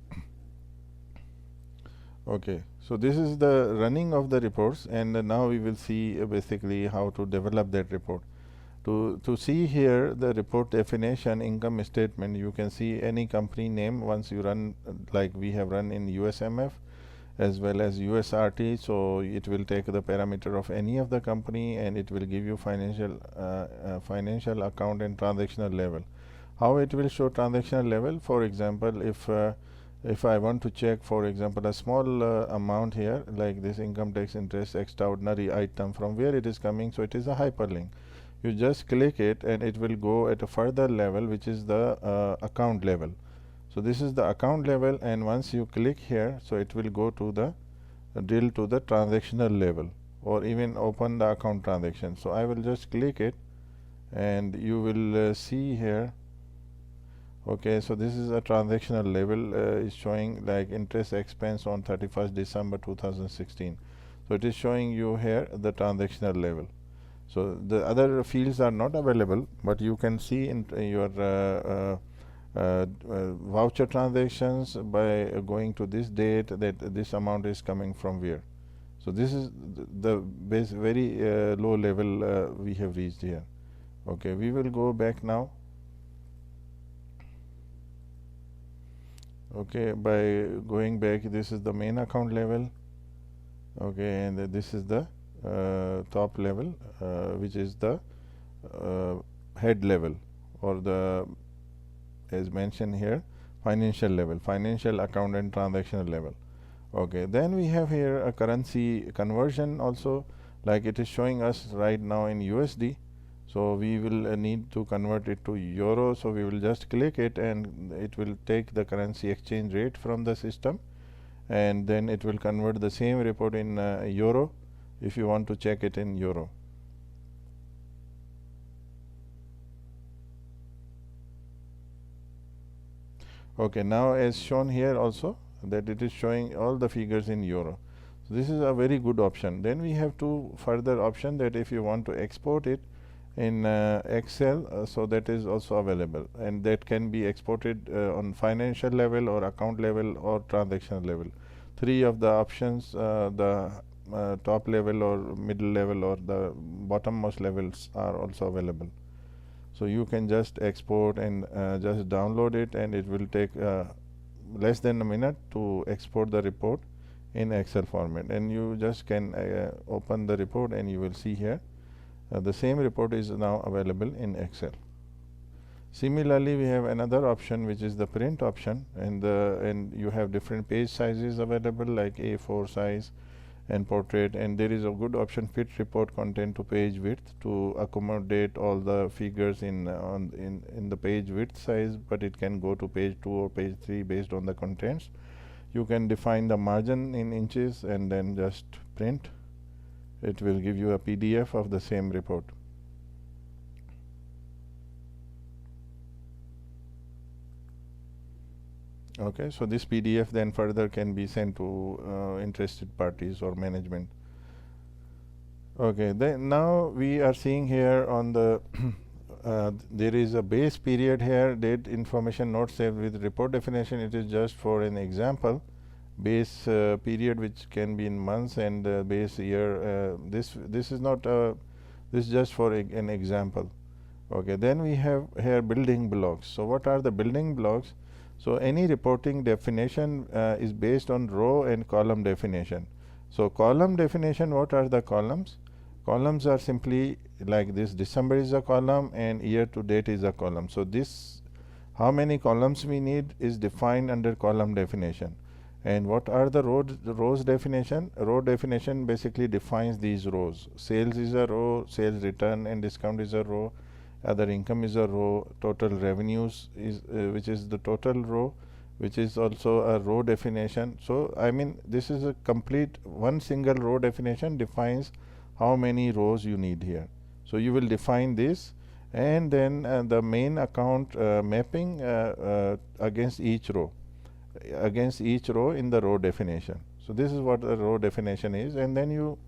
Okay, so this is the running of the reports, and now we will see basically how to develop that report. To see here the report definition, income statement, you can see any company name once you run, like we have run in USMF as well as USRT. So it will take the parameter of any of the company, and it will give you financial account and transactional level. How it will show transactional level? For example, if I want to check, for example, a small amount here, like this income tax, interest, extraordinary item, from where it is coming, so it is a hyperlink. You just click it, and it will go at a further level, which is the account level. So this is the account level, and once you click here, so it will go to the drill to the transactional level, or even open the account transaction. So I will just click it, and you will see here. Okay, so this is a transactional level is showing like interest expense on 31st December 2016. So it is showing you here the transactional level. So the other fields are not available, but you can see in your voucher transactions by going to this date that this amount is coming from where. So this is the base, very low level we have reached here. Okay, we will go back now. Okay, by going back, this is the main account level. Okay, and this is the top level, which is the uh, head level, or the, as mentioned here, financial level, financial account and transactional level. Okay, then we have here a currency conversion also, like it is showing us right now in USD. So we will need to convert it to euro. So we will just click it, and it will take the currency exchange rate from the system, and then it will convert the same report in euro if you want to check it in euro. Okay, now as shown here also, that it is showing all the figures in euro. So this is a very good option. Then we have two further option, that if you want to export it in Excel, so that is also available, and that can be exported on financial level or account level or transactional level. Three of the options, the top level or middle level or the bottommost levels are also available. So you can just export and just download it, and it will take less than a minute to export the report in Excel format, and you just can open the report, and you will see here the same report is now available in Excel. Similarly, we have another option, which is the print option, and you have different page sizes available, like A4 size and portrait, and there is a good option, fit report content to page width, to accommodate all the figures in the page width size, but it can go to page 2 or page 3 based on the contents. You can define the margin in inches and then just print. It will give you a PDF of the same report. Okay, so this PDF then further can be sent to interested parties or management. Okay, then now we are seeing here on the there is a base period here, date information not saved with report definition. It is just for an example. Base period, which can be in months, and base year. This is not this is just for an example. Okay, then we have here building blocks. So what are the building blocks? So any reporting definition is based on row and column definition. So column definition, what are the columns? Columns are simply like this: December is a column and year to date is a column. So this, how many columns we need, is defined under column definition. And what are the rows definition? Row definition basically defines these rows. Sales is a row, sales return and discount is a row, other income is a row, total revenues is which is the total row, which is also a row definition. So I mean, this is a complete one single row definition defines how many rows you need here. So you will define this, and then the main account mapping against each row in the row definition. So this is what a row definition is, and then you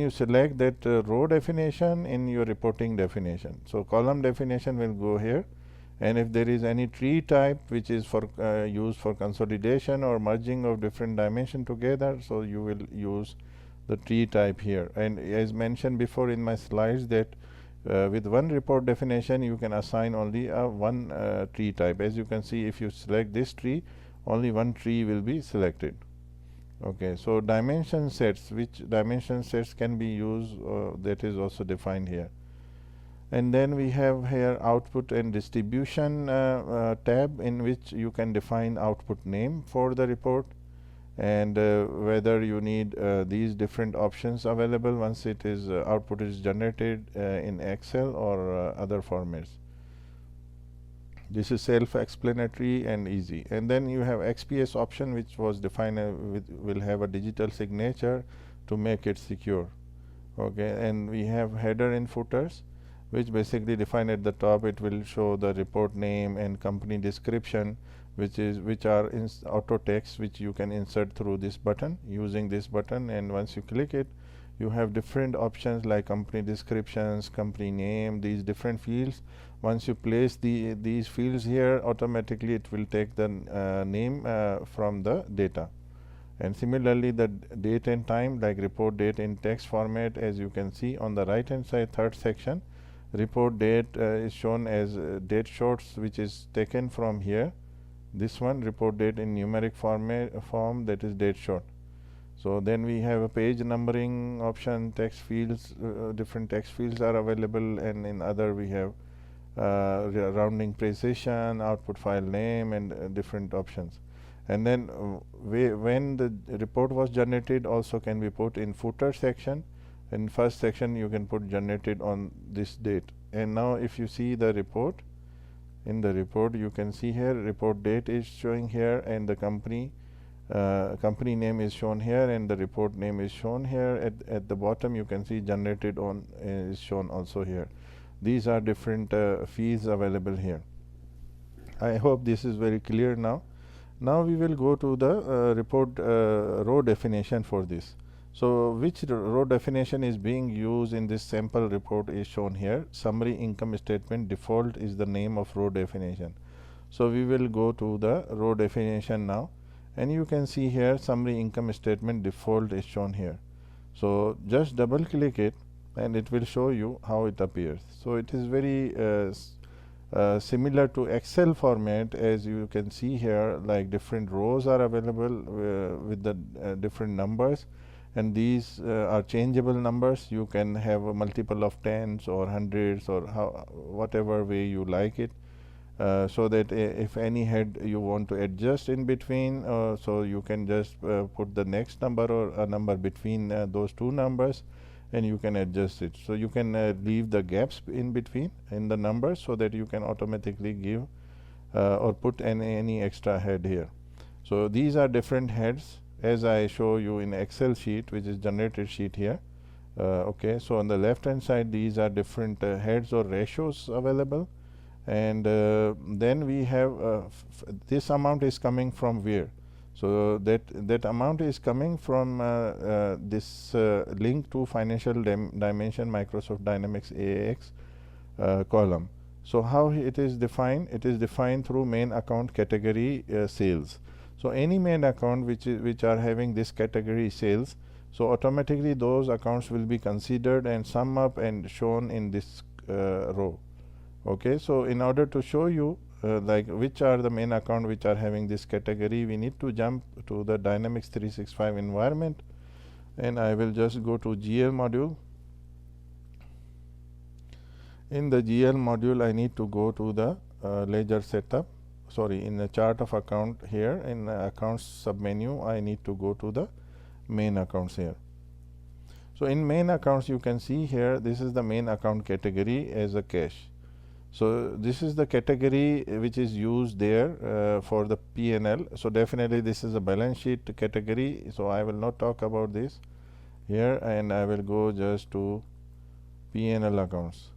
select that row definition in your reporting definition. So column definition will go here, and if there is any tree type which is for used for consolidation or merging of different dimension together, so you will use the tree type here. And as mentioned before in my slides, that with one report definition you can assign only one tree type. As you can see, if you select this tree, only one tree will be selected. Okay, so dimension sets, which dimension sets can be used, that is also defined here. And then we have here output and distribution tab, in which you can define output name for the report, and whether you need these different options available once it is output is generated in Excel or other formats. This is self-explanatory and easy. And then you have XPS option, which was defined will have a digital signature to make it secure. Okay, and we have header and footers, which basically define at the top. It will show the report name and company description, which are in auto text, which you can insert through this button, using this button. And once you click it, you have different options like company descriptions, company name, these different fields. Once you place these fields here, automatically it will take the name from the data. And similarly, the date and time, like report date in text format, as you can see on the right hand side, third section, report date is shown as date shorts, which is taken from here. This one, report date in numeric form, that is date short. So then we have a page numbering option, text fields, different text fields are available, and in other we have rounding precision, output file name, and different options. And then when the report was generated also can be put in footer section. In first section you can put generated on this date. And now if you see the report, in the report you can see here report date is showing here, and the company name is shown here, and the report name is shown here. At the bottom you can see generated on is shown also here. These are different fees available here. I hope this is very clear now. Now we will go to the report row definition for this. So which row definition is being used in this sample report is shown here. Summary income statement default is the name of row definition. So we will go to the row definition now, and you can see here summary income statement default is shown here. So just double click it and it will show you how it appears. So it is very similar to Excel format, as you can see here, like different rows are available with the different numbers, and these are changeable numbers. You can have a multiple of tens or hundreds or whatever way you like it. So that if any head you want to adjust in between, so you can just put the next number or a number between those two numbers, and you can adjust it. So you can leave the gaps in between in the numbers so that you can automatically give or put any extra head here. So these are different heads as I show you in Excel sheet, which is generated sheet here. Okay, so on the left hand side these are different heads or ratios available, and then we have this amount is coming from where. So that amount is coming from this link to financial dimension Microsoft Dynamics AX column. So how it is defined? It is defined through main account category sales. So any main account which are having this category sales, so automatically those accounts will be considered and sum up and shown in this row. Okay, so in order to show you like which are the main account which are having this category, we need to jump to the Dynamics 365 environment, and I will just go to GL module. In the GL module I need to go to the ledger setup, in the chart of account here. In the accounts submenu I need to go to the main accounts here. So in main accounts you can see here this is the main account category as a cash. So this is the category which is used there for the P&L. So definitely this is a balance sheet category, so I will not talk about this here, and I will go just to P&L accounts.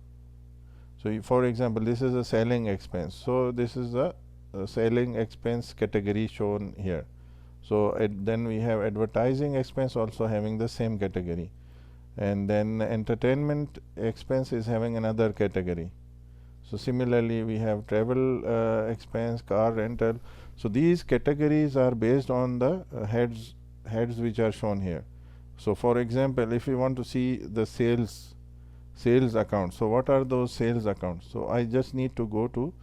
So for example this is a selling expense, so this is a selling expense category shown here. So then we have advertising expense also having the same category, and then entertainment expense is having another category. So similarly we have travel expense, car rental. So these categories are based on the heads which are shown here. So for example if you want to see the sales account, so what are those sales accounts? So I just need to go to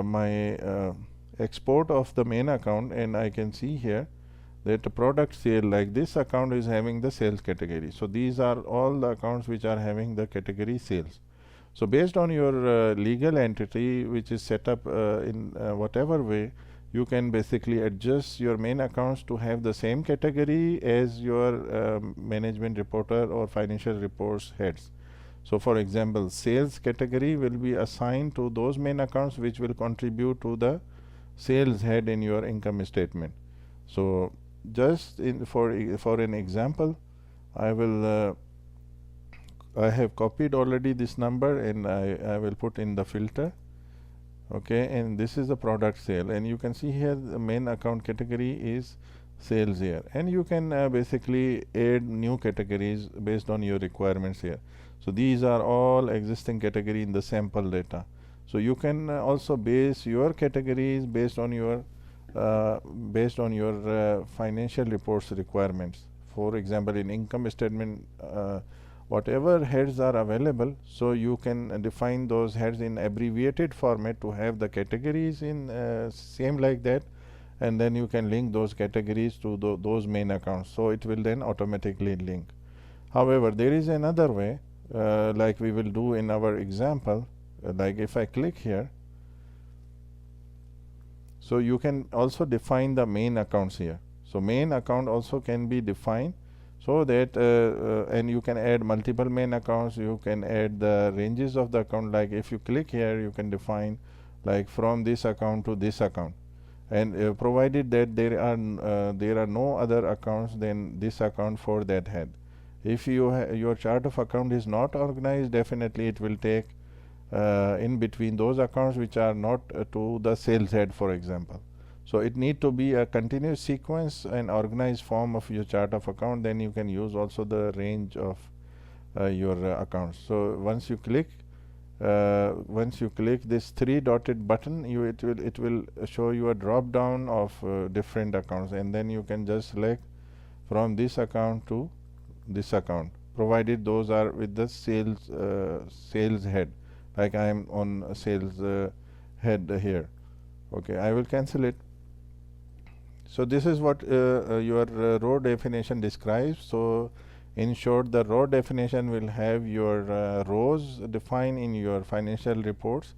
my export of the main account, and I can see here that the product sale, like this account is having the sales category. So these are all the accounts which are having the category sales. So based on your legal entity which is set up in whatever way, you can basically adjust your main accounts to have the same category as your management reporter or financial reports heads. So for example sales category will be assigned to those main accounts which will contribute to the sales head in your income statement. So just for an example, I have copied already this number, and I will put in the filter. Okay, and this is the product sale, and you can see here the main account category is sales here, and you can basically add new categories based on your requirements here. So these are all existing category in the sample data. So you can also base your categories based on your financial reports requirements. For example, in income statement whatever heads are available, so you can define those heads in abbreviated format to have the categories in same like that, and then you can link those categories to those main accounts, so it will then automatically link. However, there is another way, like we will do in our example. Like if I click here, so you can also define the main accounts here. So main account also can be defined, so that and you can add multiple main accounts. You can add the ranges of the account. Like if you click here, you can define like from this account to this account, and provided that there are no other accounts than this account for that head. If your chart of account is not organized, definitely it will take in between those accounts which are not to the sales head, for example. So it need to be a continuous sequence and organized form of your chart of account. Then you can use also the range of your accounts. So once you click this three dotted button, it will show you a drop down of different accounts, and then you can just select from this account to this account, provided those are with the sales head. Like I am on sales head here. Okay, I will cancel it. So this is what your row definition describes. So in short, the row definition will have your rows defined in your financial reports,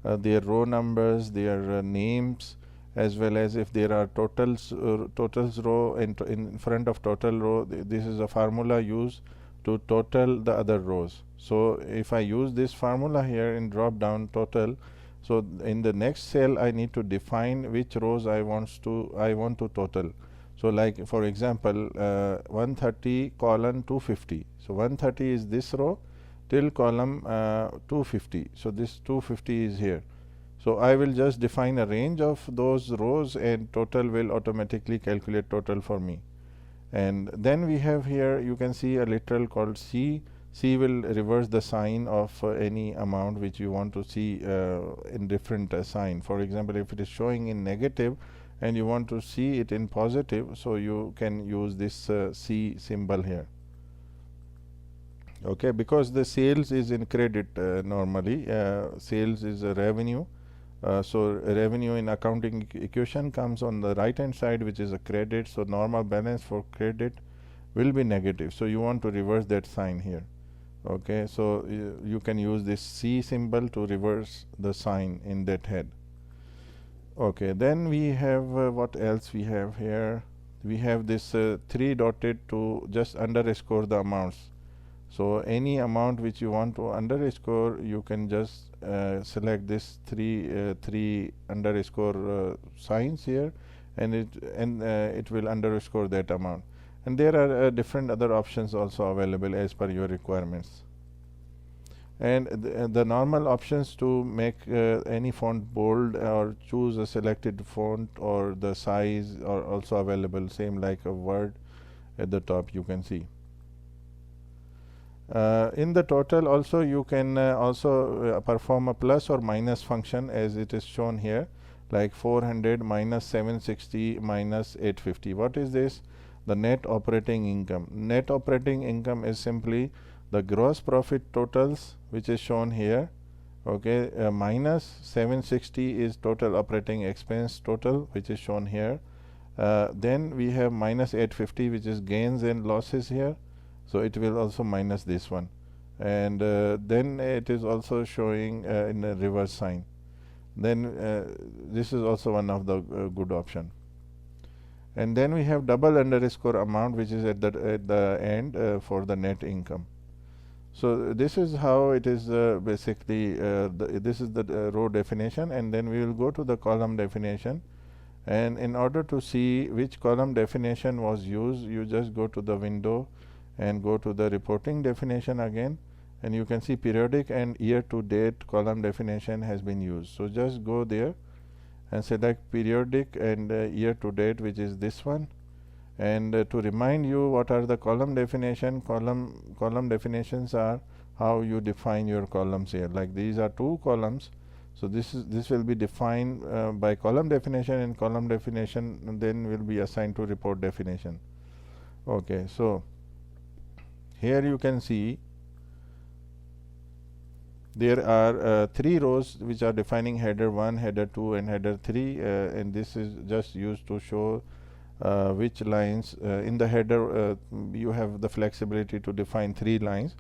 their row numbers, their names, as well as if there are totals row in front of total row. This is a formula used to total the other rows. So if I use this formula here in drop down total, so in the next cell I need to define which rows I want to total. So like for example 130 column 250. So 130 is this row till column 250. So this 250 is here. So I will just define a range of those rows, and total will automatically calculate total for me. And then we have here, you can see a literal called C. C will reverse the sign of any amount which you want to see in different sign. For example, if it is showing in negative and you want to see it in positive, so you can use this C symbol here. Okay, because the sales is in credit normally, sales is a revenue. So revenue in accounting equation comes on the right hand side, which is a credit. So normal balance for credit will be negative. So you want to reverse that sign here. Okay, so you can use this C symbol to reverse the sign in that head. Okay, then we have what else we have here? We have this three dotted to just underscore the amounts. So any amount which you want to underscore, you can just select this three underscore signs here, and it will underscore that amount. And there are different other options also available as per your requirements. And the normal options to make any font bold or choose a selected font or the size are also available, same like a Word at the top you can see. In the total also you can also perform a plus or minus function as it is shown here, like 400 minus 760 minus 850. What is this? The net operating income. Net operating income is simply the gross profit totals, which is shown here. Okay, minus 760 is total operating expense total, which is shown here. Then we have minus 850, which is gains and losses here. So it will also minus this one, and then it is also showing in a reverse sign. Then this is also one of the good option. And then we have double underscore amount, which is at the end for the net income. So this is how it is basically. This is the row definition, and then we will go to the column definition. And in order to see which column definition was used, you just go to the window and go to the reporting definition again, and you can see periodic and year to date column definition has been used. So just go there and select periodic and year to date, which is this one. And to remind you what are the column definition, column definitions are how you define your columns here. Like these are two columns, so this will be defined by column definition, and column definition then will be assigned to report definition. Okay, so here you can see there are 3 rows which are defining header 1, header 2 and header 3, and this is just used to show which lines in the header. You have the flexibility to define 3 lines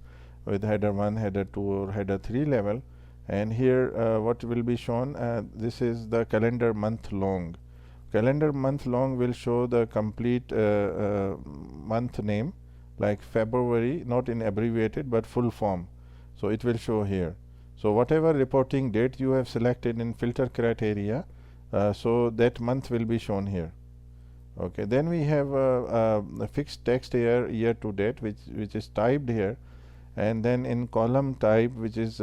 with header 1, header 2 or header 3 level. And here what will be shown, this is the calendar month long. Calendar month long will show the complete month name, like February, not in abbreviated but full form. So it will show here. So whatever reporting date you have selected in filter criteria, so that month will be shown here. Okay, then we have a fixed text here, year to date, which is typed here, and then in column type, which is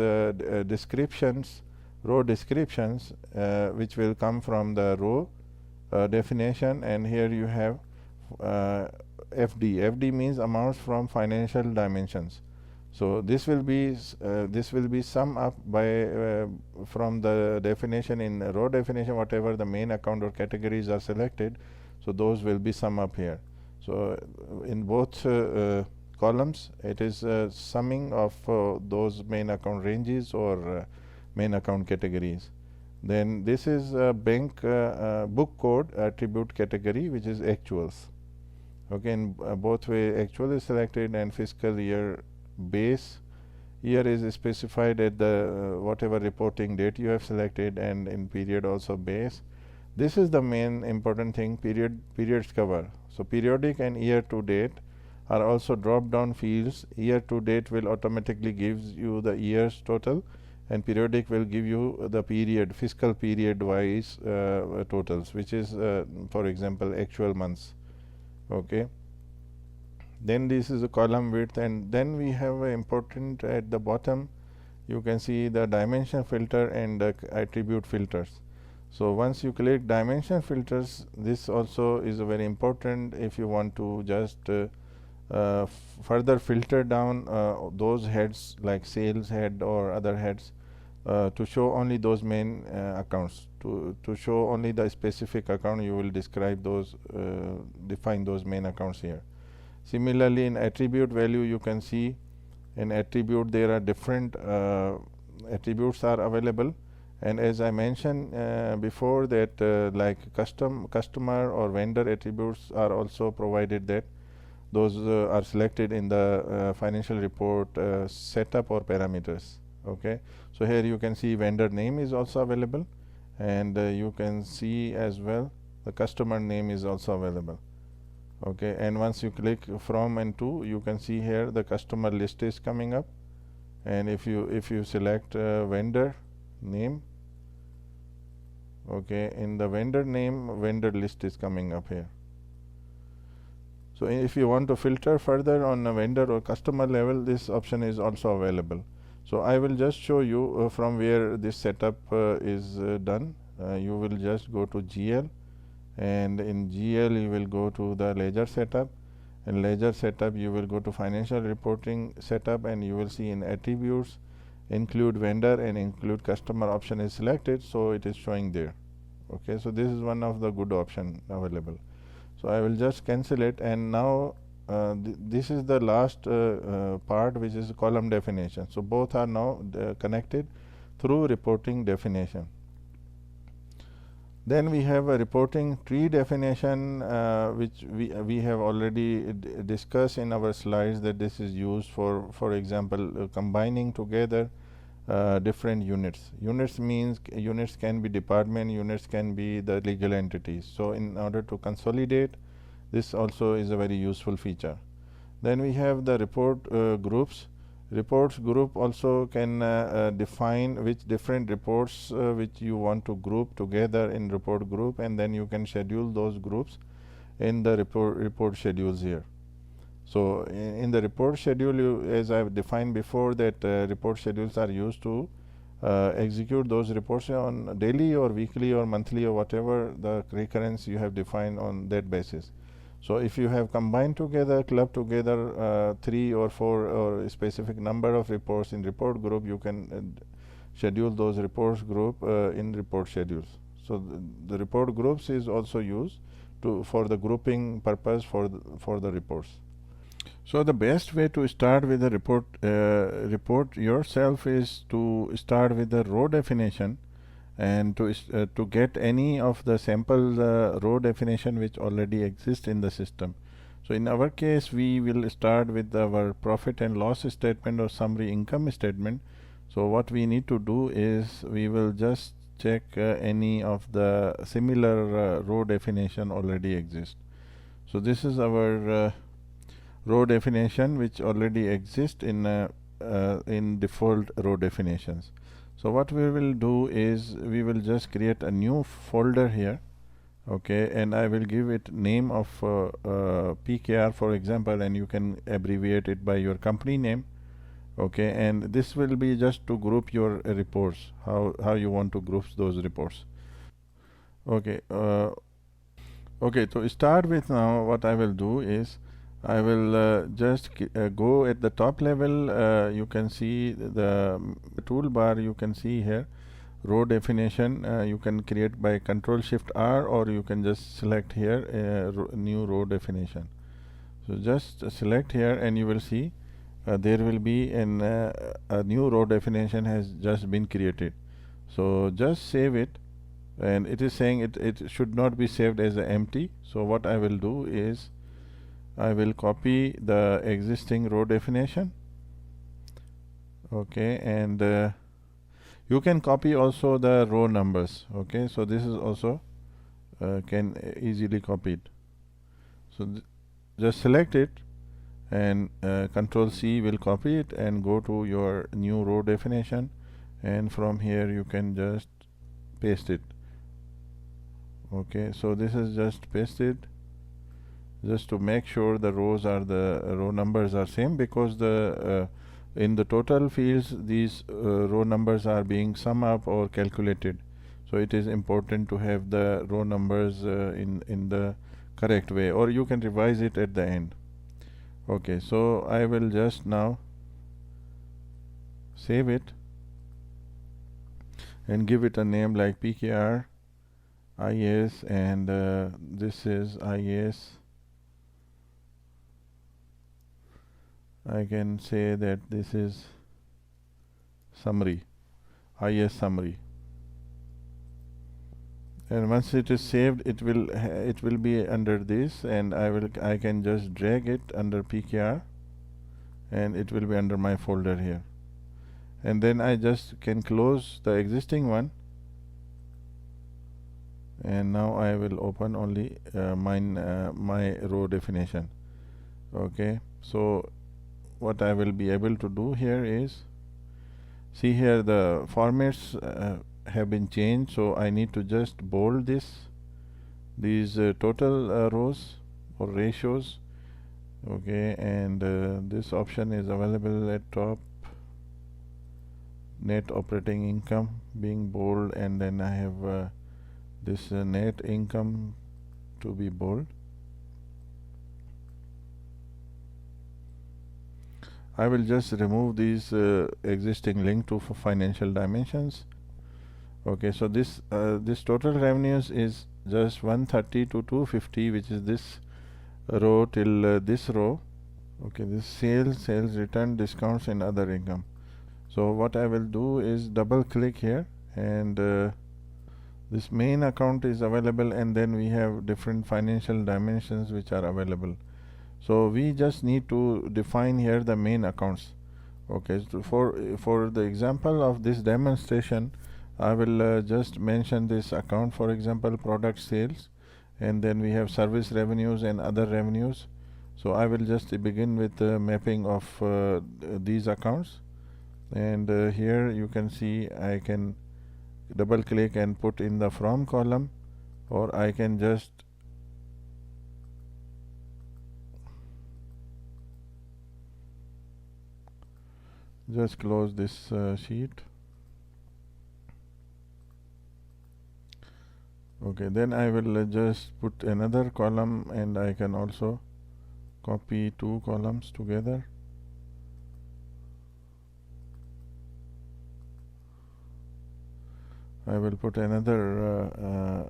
descriptions, row descriptions, which will come from the row definition. And here you have FD. FD means amounts from financial dimensions. So this will be sum up by from the definition in row definition, whatever the main account or categories are selected. So those will be sum up here. So in both columns, it is summing of those main account ranges or main account categories. Then this is bank book code attribute category, which is actuals. Okay, in both way, actual is selected and fiscal year base year is specified at the whatever reporting date you have selected, and in period also base. This is the main important thing, periods cover. So periodic and year to date are also drop down fields. Year to date will automatically gives you the years total, and periodic will give you the period, fiscal period wise totals, which is for example actual months. Okay, then this is a column width, and then we have important at the bottom you can see the dimension filter and the attribute filters. So once you click dimension filters, this also is a very important if you want to just further filter down those heads like sales head or other heads to show only those main accounts. To show only the specific account, you will describe those, define those main accounts here. Similarly, in attribute value, you can see in attribute there are different attributes are available. And as I mentioned before that like customer or vendor attributes are also provided, that those are selected in the financial report setup or parameters. Okay, so here you can see vendor name is also available, and you can see as well the customer name is also available. Okay, and once you click from and to, you can see here the customer list is coming up, and if you select vendor name, okay, in the vendor name vendor list is coming up here. So if you want to filter further on a vendor or customer level, this option is also available. So I will just show you from where this setup is done. You will just go to GL, and in GL you will go to the ledger setup. In ledger setup you will go to financial reporting setup, and you will see in attributes include vendor and include customer option is selected, so it is showing there. Okay, so this is one of the good option available. So I will just cancel it, and now this is the last part, which is column definition. So both are now connected through reporting definition. Then we have a reporting tree definition, which we have already discussed in our slides, that this is used for example combining together different units. Units means units can be department, units can be the legal entities. So in order to consolidate, this also is a very useful feature. Then we have the report groups. Reports group also can define which different reports which you want to group together in report group, and then you can schedule those groups in the report schedules here. So in the report schedule, as I have defined before, that report schedules are used to execute those reports on daily or weekly or monthly or whatever the recurrence you have defined on that basis. So if you have combined together, clubbed together 3 or 4 or a specific number of reports in report group, you can schedule those reports group in report schedules. So the report groups is also used for the grouping purpose for the reports. So the best way to start with the report yourself is to start with the row definition, and to get any of the sample row definition which already exist in the system. So in our case, we will start with our profit and loss statement or summary income statement. So what we need to do is we will just check any of the similar row definition already exist. So this is our row definition which already exist in default row definitions. So what we will do is we will just create a new folder here, okay, and I will give it name of PKR, for example, and you can abbreviate it by your company name, okay, and this will be just to group your reports, how you want to group those reports. Okay, okay, to start with now, what I will do is I will just go at the top level. You can see the toolbar. You can see here row definition. You can create by Control Shift R, or you can just select here new row definition. So just select here, and you will see there will be a new row definition has just been created. So just save it, and it is saying it should not be saved as empty. So what I will do is I will copy the existing row definition, okay, and you can copy also the row numbers, okay. So this is also can easily copied. So just select it, and Control C will copy it and go to your new row definition, and from here you can just paste it. Okay, so this is just pasted just to make sure the rows are the row numbers are same, because the in the total fields these row numbers are being sum up or calculated. So it is important to have the row numbers in the correct way, or you can revise it at the end. Okay, so I will just now save it and give it a name like PKR IAS, and this is IAS. I can say that this is summary, IAS summary, and once it is saved, it will be under this, and I can just drag it under PKR, and it will be under my folder here, and then I just can close the existing one, and now I will open only my row definition. Okay, so what I will be able to do here is, see here the formats have been changed, so I need to just bold these total rows or ratios, okay, and this option is available at top, net operating income being bold, and then I have this net income to be bold. I will just remove these existing link to financial dimensions. Okay, so this total revenues is just 130 to 250, which is this row till this row. Okay, this sales return, discounts, and other income. So what I will do is double click here, and this main account is available, and then we have different financial dimensions which are available. So we just need to define here the main accounts. Okay, so for the example of this demonstration, I will just mention this account, for example, product sales, and then we have service revenues and other revenues. So I will just begin with the mapping of these accounts, and here you can see I can double click and put in the from column, or I can just close this sheet. Okay, then I will just put another column, and I can also copy two columns together. I will put another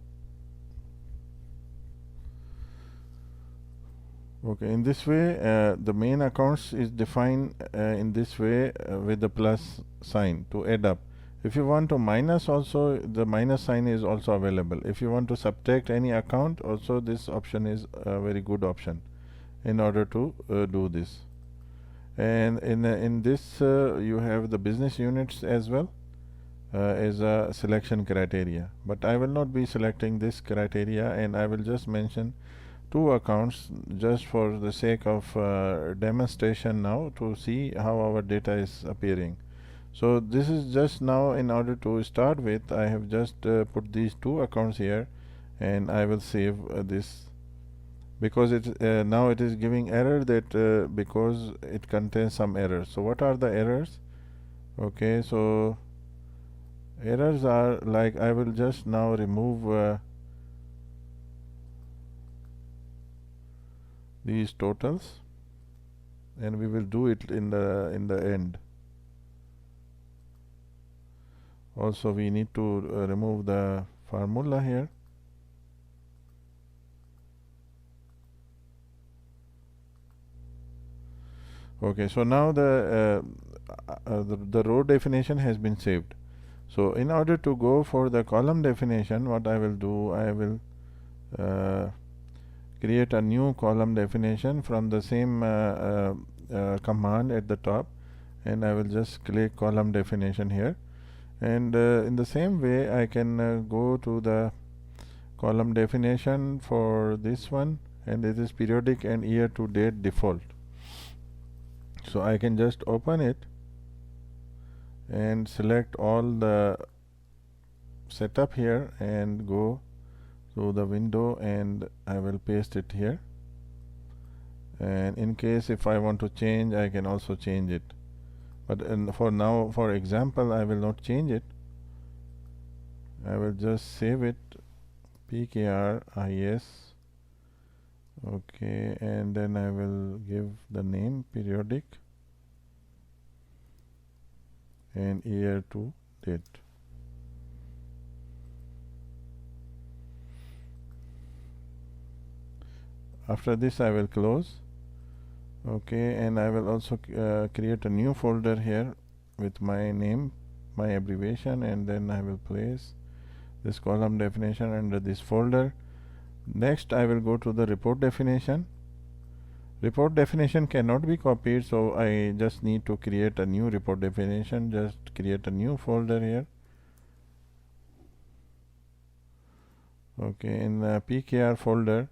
Okay, in this way, the main accounts is defined in this way with the plus sign to add up. If you want to minus also, the minus sign is also available. If you want to subtract any account, also this option is a very good option in order to do this. And in this you have the business units as well as a selection criteria. But I will not be selecting this criteria, and I will just mention two accounts just for the sake of demonstration now to see how our data is appearing. So this is just now in order to start with. I have just put these two accounts here, and I will save this because it now it is giving error that because it contains some errors. So what are the errors? Okay, so errors are like, I will just now remove these totals, and we will do it in the end. Also we need to remove the formula here. Okay, so now the row definition has been saved. So in order to go for the column definition, what I will do, I will create a new column definition from the same command at the top, and I will just click column definition here. And in the same way, I can go to the column definition for this one, and it is periodic and year to date default. So I can just open it and select all the setup here and go to the window, and I will paste it here. And in case if I want to change, I can also change it. But for now, for example, I will not change it. I will just save it, PKRIS. Okay, and then I will give the name periodic and year to date. After this, I will close. Okay, and I will also create a new folder here with my name, my abbreviation, and then I will place this column definition under this folder. Next, I will go to the report definition. Report definition cannot be copied, so I just need to create a new report definition. Just create a new folder here. Okay, in the PKR folder,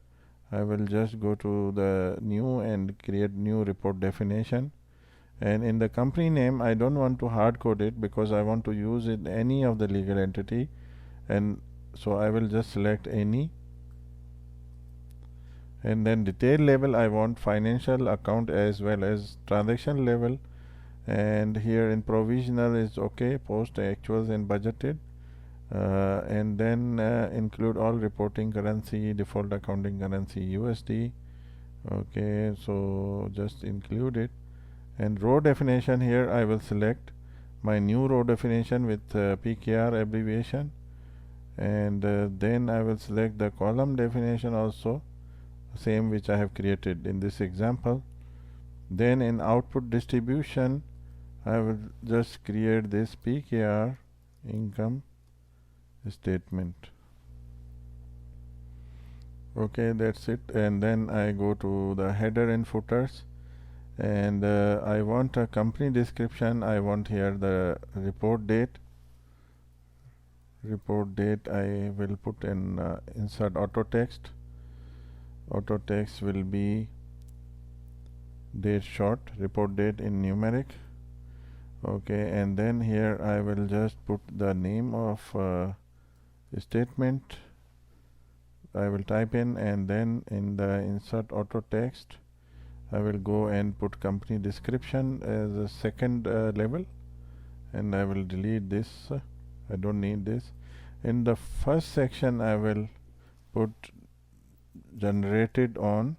I will just go to the new and create new report definition. And in the company name, I don't want to hard code it because I want to use it any of the legal entity, and so I will just select any. And then detail level, I want financial account as well as transaction level. And here in provisional is okay, post actuals and budgeted. And then include all reporting currency, default accounting currency USD. Okay, so just include it. And row definition, here I will select my new row definition with PKR abbreviation, and then I will select the column definition also, same which I have created in this example. Then in output distribution, I will just create this PKR income statement. Okay, that's it. And then I go to the header and footers, and I want a company description. I want here the report date. Report date, I will put in insert auto text. Auto text will be date short, report date in numeric. Okay, and then here I will just put the name of statement. I will type in, and then in the insert auto text, I will go and put company description as a second level, and I will delete this. I don't need this. In the first section, I will put generated on.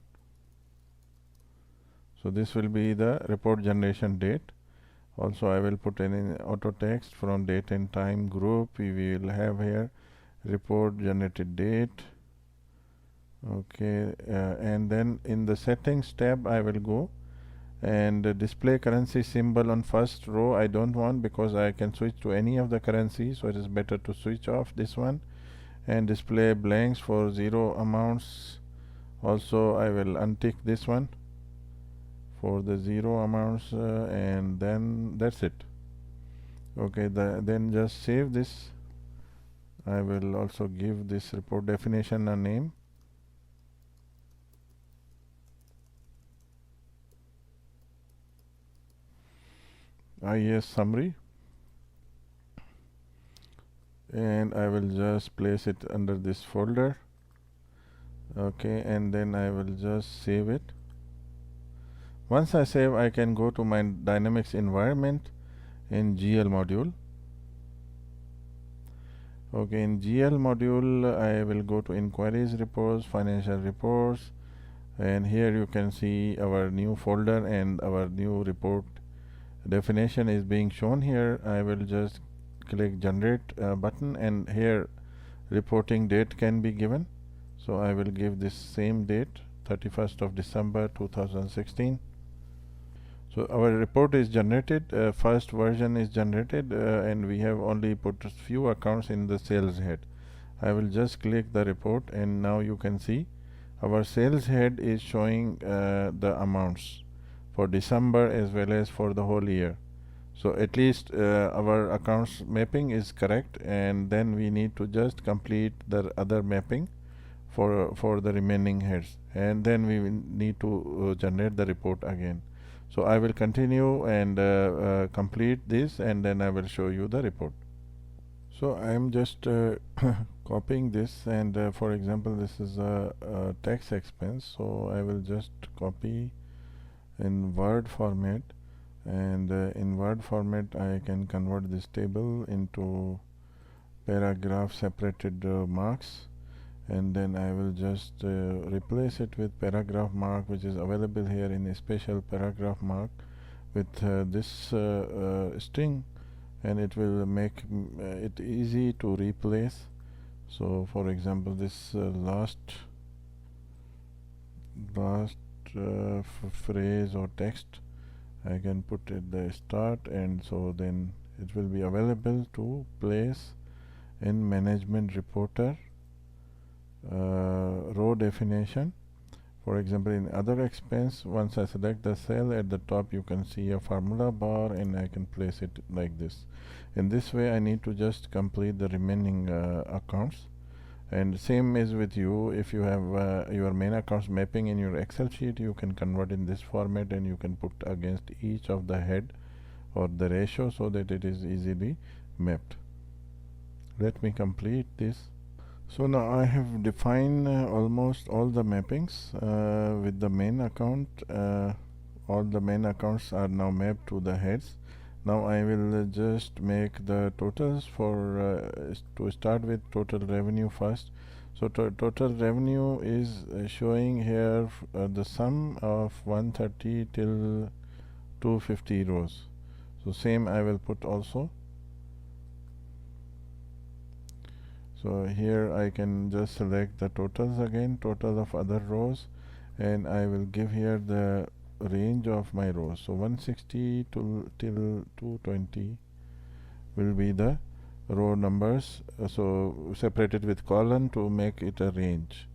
So this will be the report generation date. Also, I will put in auto text from date and time group. We will have here report generated date. Okay, and then in the settings tab I will go, and display currency symbol on first row I don't want, because I can switch to any of the currencies, so it is better to switch off this one. And display blanks for zero amounts, also I will untick this one for the zero amounts, and then that's it. Okay, then just save this. I will also give this report definition a name. IES summary, and I will just place it under this folder. Okay, and then I will just save it. Once I save, I can go to my Dynamics environment in GL module. Okay, in GL module I will go to inquiries, reports, financial reports, and here you can see our new folder and our new report definition is being shown here. I will just click generate button, and here reporting date can be given, so I will give this same date, 31st of December 2016. So our report is generated, first version is generated, and we have only put a few accounts in the sales head. I will just click the report, and now you can see our sales head is showing the amounts for December as well as for the whole year. So at least our accounts mapping is correct, and then we need to just complete the other mapping for the remaining heads, and then we will need to generate the report again. So I will continue and complete this, and then I will show you the report. So I am just copying this, and for example this is a tax expense, so I will just copy in Word format, and in Word format I can convert this table into paragraph separated marks, and then I will just replace it with paragraph mark, which is available here in a special paragraph mark with this string, and it will make it easy to replace. So for example this last phrase or text I can put at the start, and so then it will be available to place in management reporter row definition. For example, in other expense, once I select the cell at the top, you can see a formula bar, and I can place it like this. In this way I need to just complete the remaining accounts. And same is with you. If you have your main accounts mapping in your Excel sheet, you can convert in this format, and you can put against each of the head or the ratio so that it is easily mapped. Let me complete this. So now I have defined almost all the mappings with the main account. All the main accounts are now mapped to the heads. Now I will just make the totals for to start with total revenue first. So total revenue is showing here the sum of 130 till 250 rows. So same I will put also. So here I can just select the totals again, total of other rows, and I will give here the range of my rows. So 160 to till 220 will be the row numbers, so separated with column to make it a range.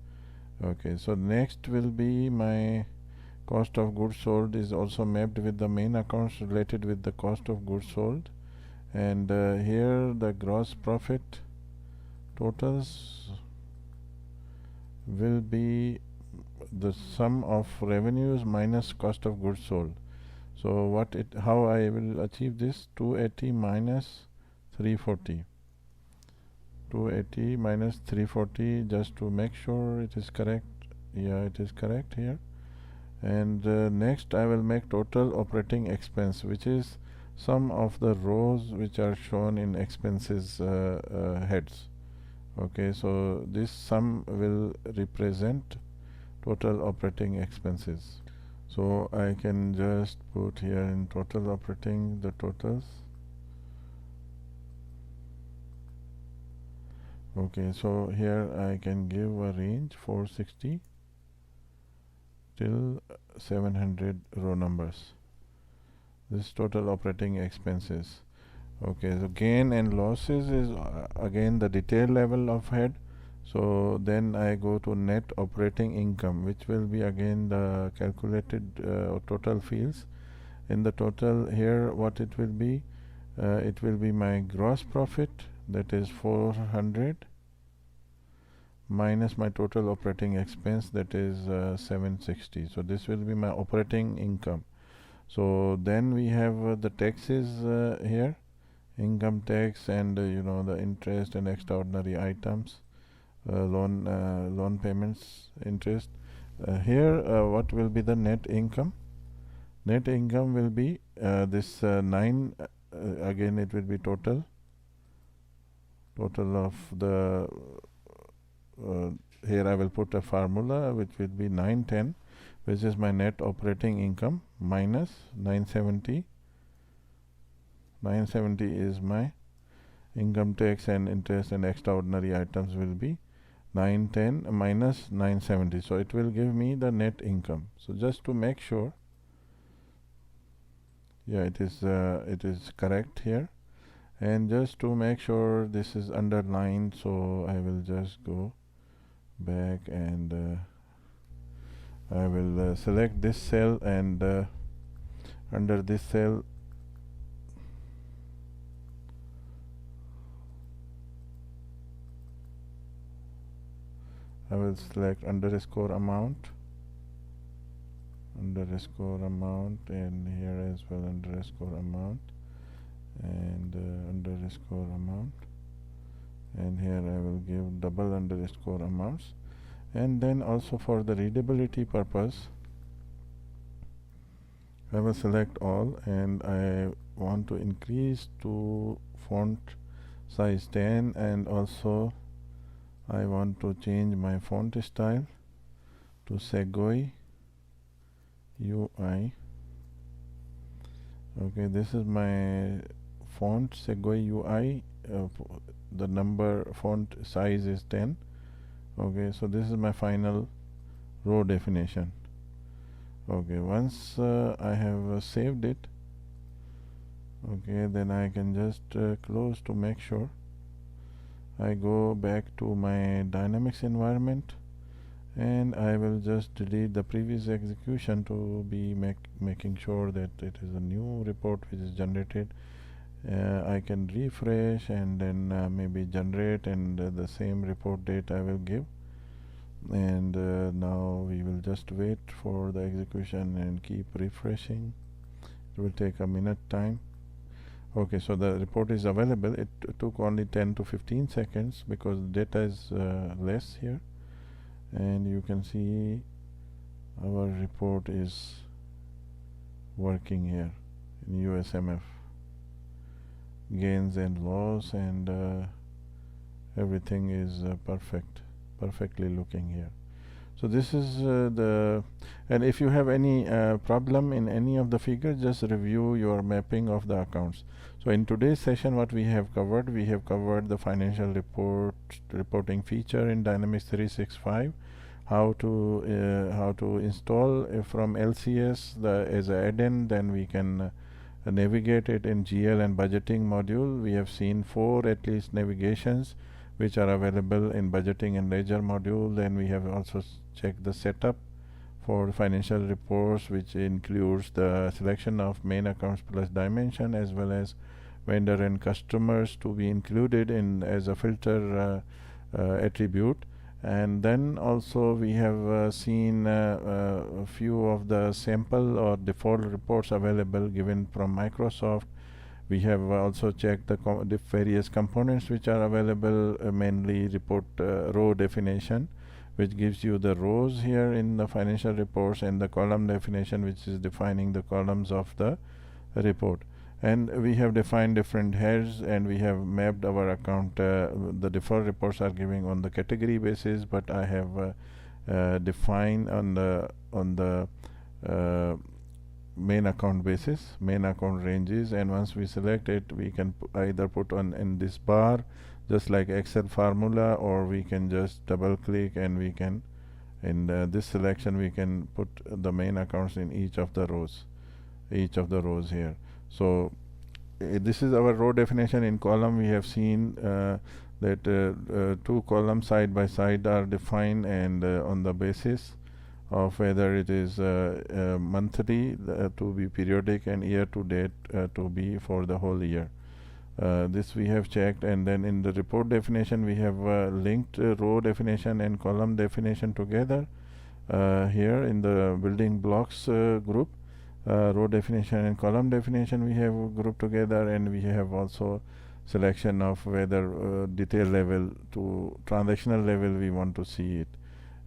Okay, so next will be my cost of goods sold is also mapped with the main accounts related with the cost of goods sold, and here the gross profit totals will be the sum of revenues minus cost of goods sold. So how I will achieve this? 280 minus 340. 280 minus 340, just to make sure it is correct. Yeah, it is correct here. And next I will make total operating expense, which is sum of the rows which are shown in expenses heads. Okay, so this sum will represent total operating expenses. So I can just put here in total operating the totals. Okay, so here I can give a range 460 till 700 row numbers. This total operating expenses. Okay, so gain and losses is again the detail level of head. So then I go to net operating income, which will be again the calculated total fields. In the total here, what it will be my gross profit, that is 400, minus my total operating expense, that is 760. So this will be my operating income. So then we have the taxes here, income tax, and the interest and extraordinary items, loan payments, interest. Here what will be the net income? Net income will be this 9, again it will be total of the here I will put a formula which will be 910, which is my net operating income, minus 970. 970 is my income tax and interest and extraordinary items will be 910 minus 970. So it will give me the net income. So just to make sure, yeah, it is correct here. And just to make sure this is underlined, so I will just go back and I will select this cell, and under this cell I will select underscore amount, and here as well underscore amount, and underscore amount, and here I will give double underscore amounts. And then also for the readability purpose, I will select all, and I want to increase to font size 10, and also I want to change my font style to Segway UI. Okay, this is my font Segway UI. The number font size is 10. Okay, so this is my final row definition. Okay, once I have saved it, okay, then I can just close to make sure. I go back to my Dynamics environment, and I will just delete the previous execution to be making sure that it is a new report which is generated. I can refresh and then maybe generate, and the same report date I will give. And now we will just wait for the execution and keep refreshing. It will take a minute time. Okay, so the report is available. It took only 10 to 15 seconds because the data is less here, and you can see our report is working here in USMF, gains and loss, and everything is perfectly looking here. So this is and if you have any problem in any of the figures, just review your mapping of the accounts. So in today's session, what we have covered the financial reporting feature in Dynamics 365, how to install from LCS as an add-in. Then we can navigate it in GL and budgeting module. We have seen 4 at least navigations which are available in budgeting and ledger module. Then we have also checked the setup for financial reports, which includes the selection of main accounts plus dimension, as well as vendor and customers to be included in as a filter attribute. And then also we have seen a few of the sample or default reports available given from Microsoft. We have also checked the various components which are available, mainly report row definition, which gives you the rows here in the financial reports, and the column definition, which is defining the columns of the report. And we have defined different heads, and we have mapped our account. The default reports are giving on the category basis, but I have defined on the main account basis, main account ranges. And once we select it, we can either put on in this bar just like Excel formula, or we can just double click and we can, in this selection, we can put the main accounts in each of the rows here. So this is our row definition. In column we have seen that two columns side by side are defined, and on the basis of whether it is monthly to be periodic and year to date to be for the whole year. This we have checked, and then in the report definition we have linked row definition and column definition together here in the building blocks group. Row definition and column definition we have grouped together, and we have also selection of whether detail level to transactional level we want to see it.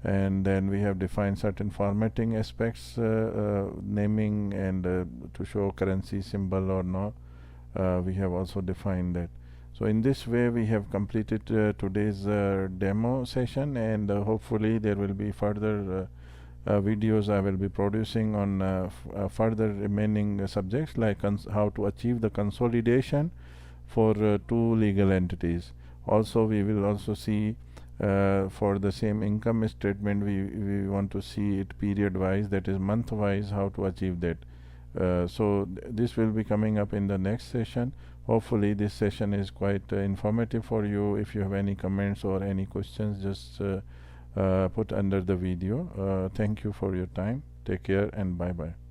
And then we have defined certain formatting aspects, naming and to show currency symbol or not. We have also defined that. So in this way we have completed today's demo session, and hopefully there will be further videos I will be producing on further remaining subjects, like how to achieve the consolidation for two legal entities. Also we will also see for the same income statement, we want to see it period wise, that is month wise, how to achieve that. So this will be coming up in the next session. Hopefully this session is quite informative for you. If you have any comments or any questions, just put under the video. Thank you for your time. Take care and bye bye.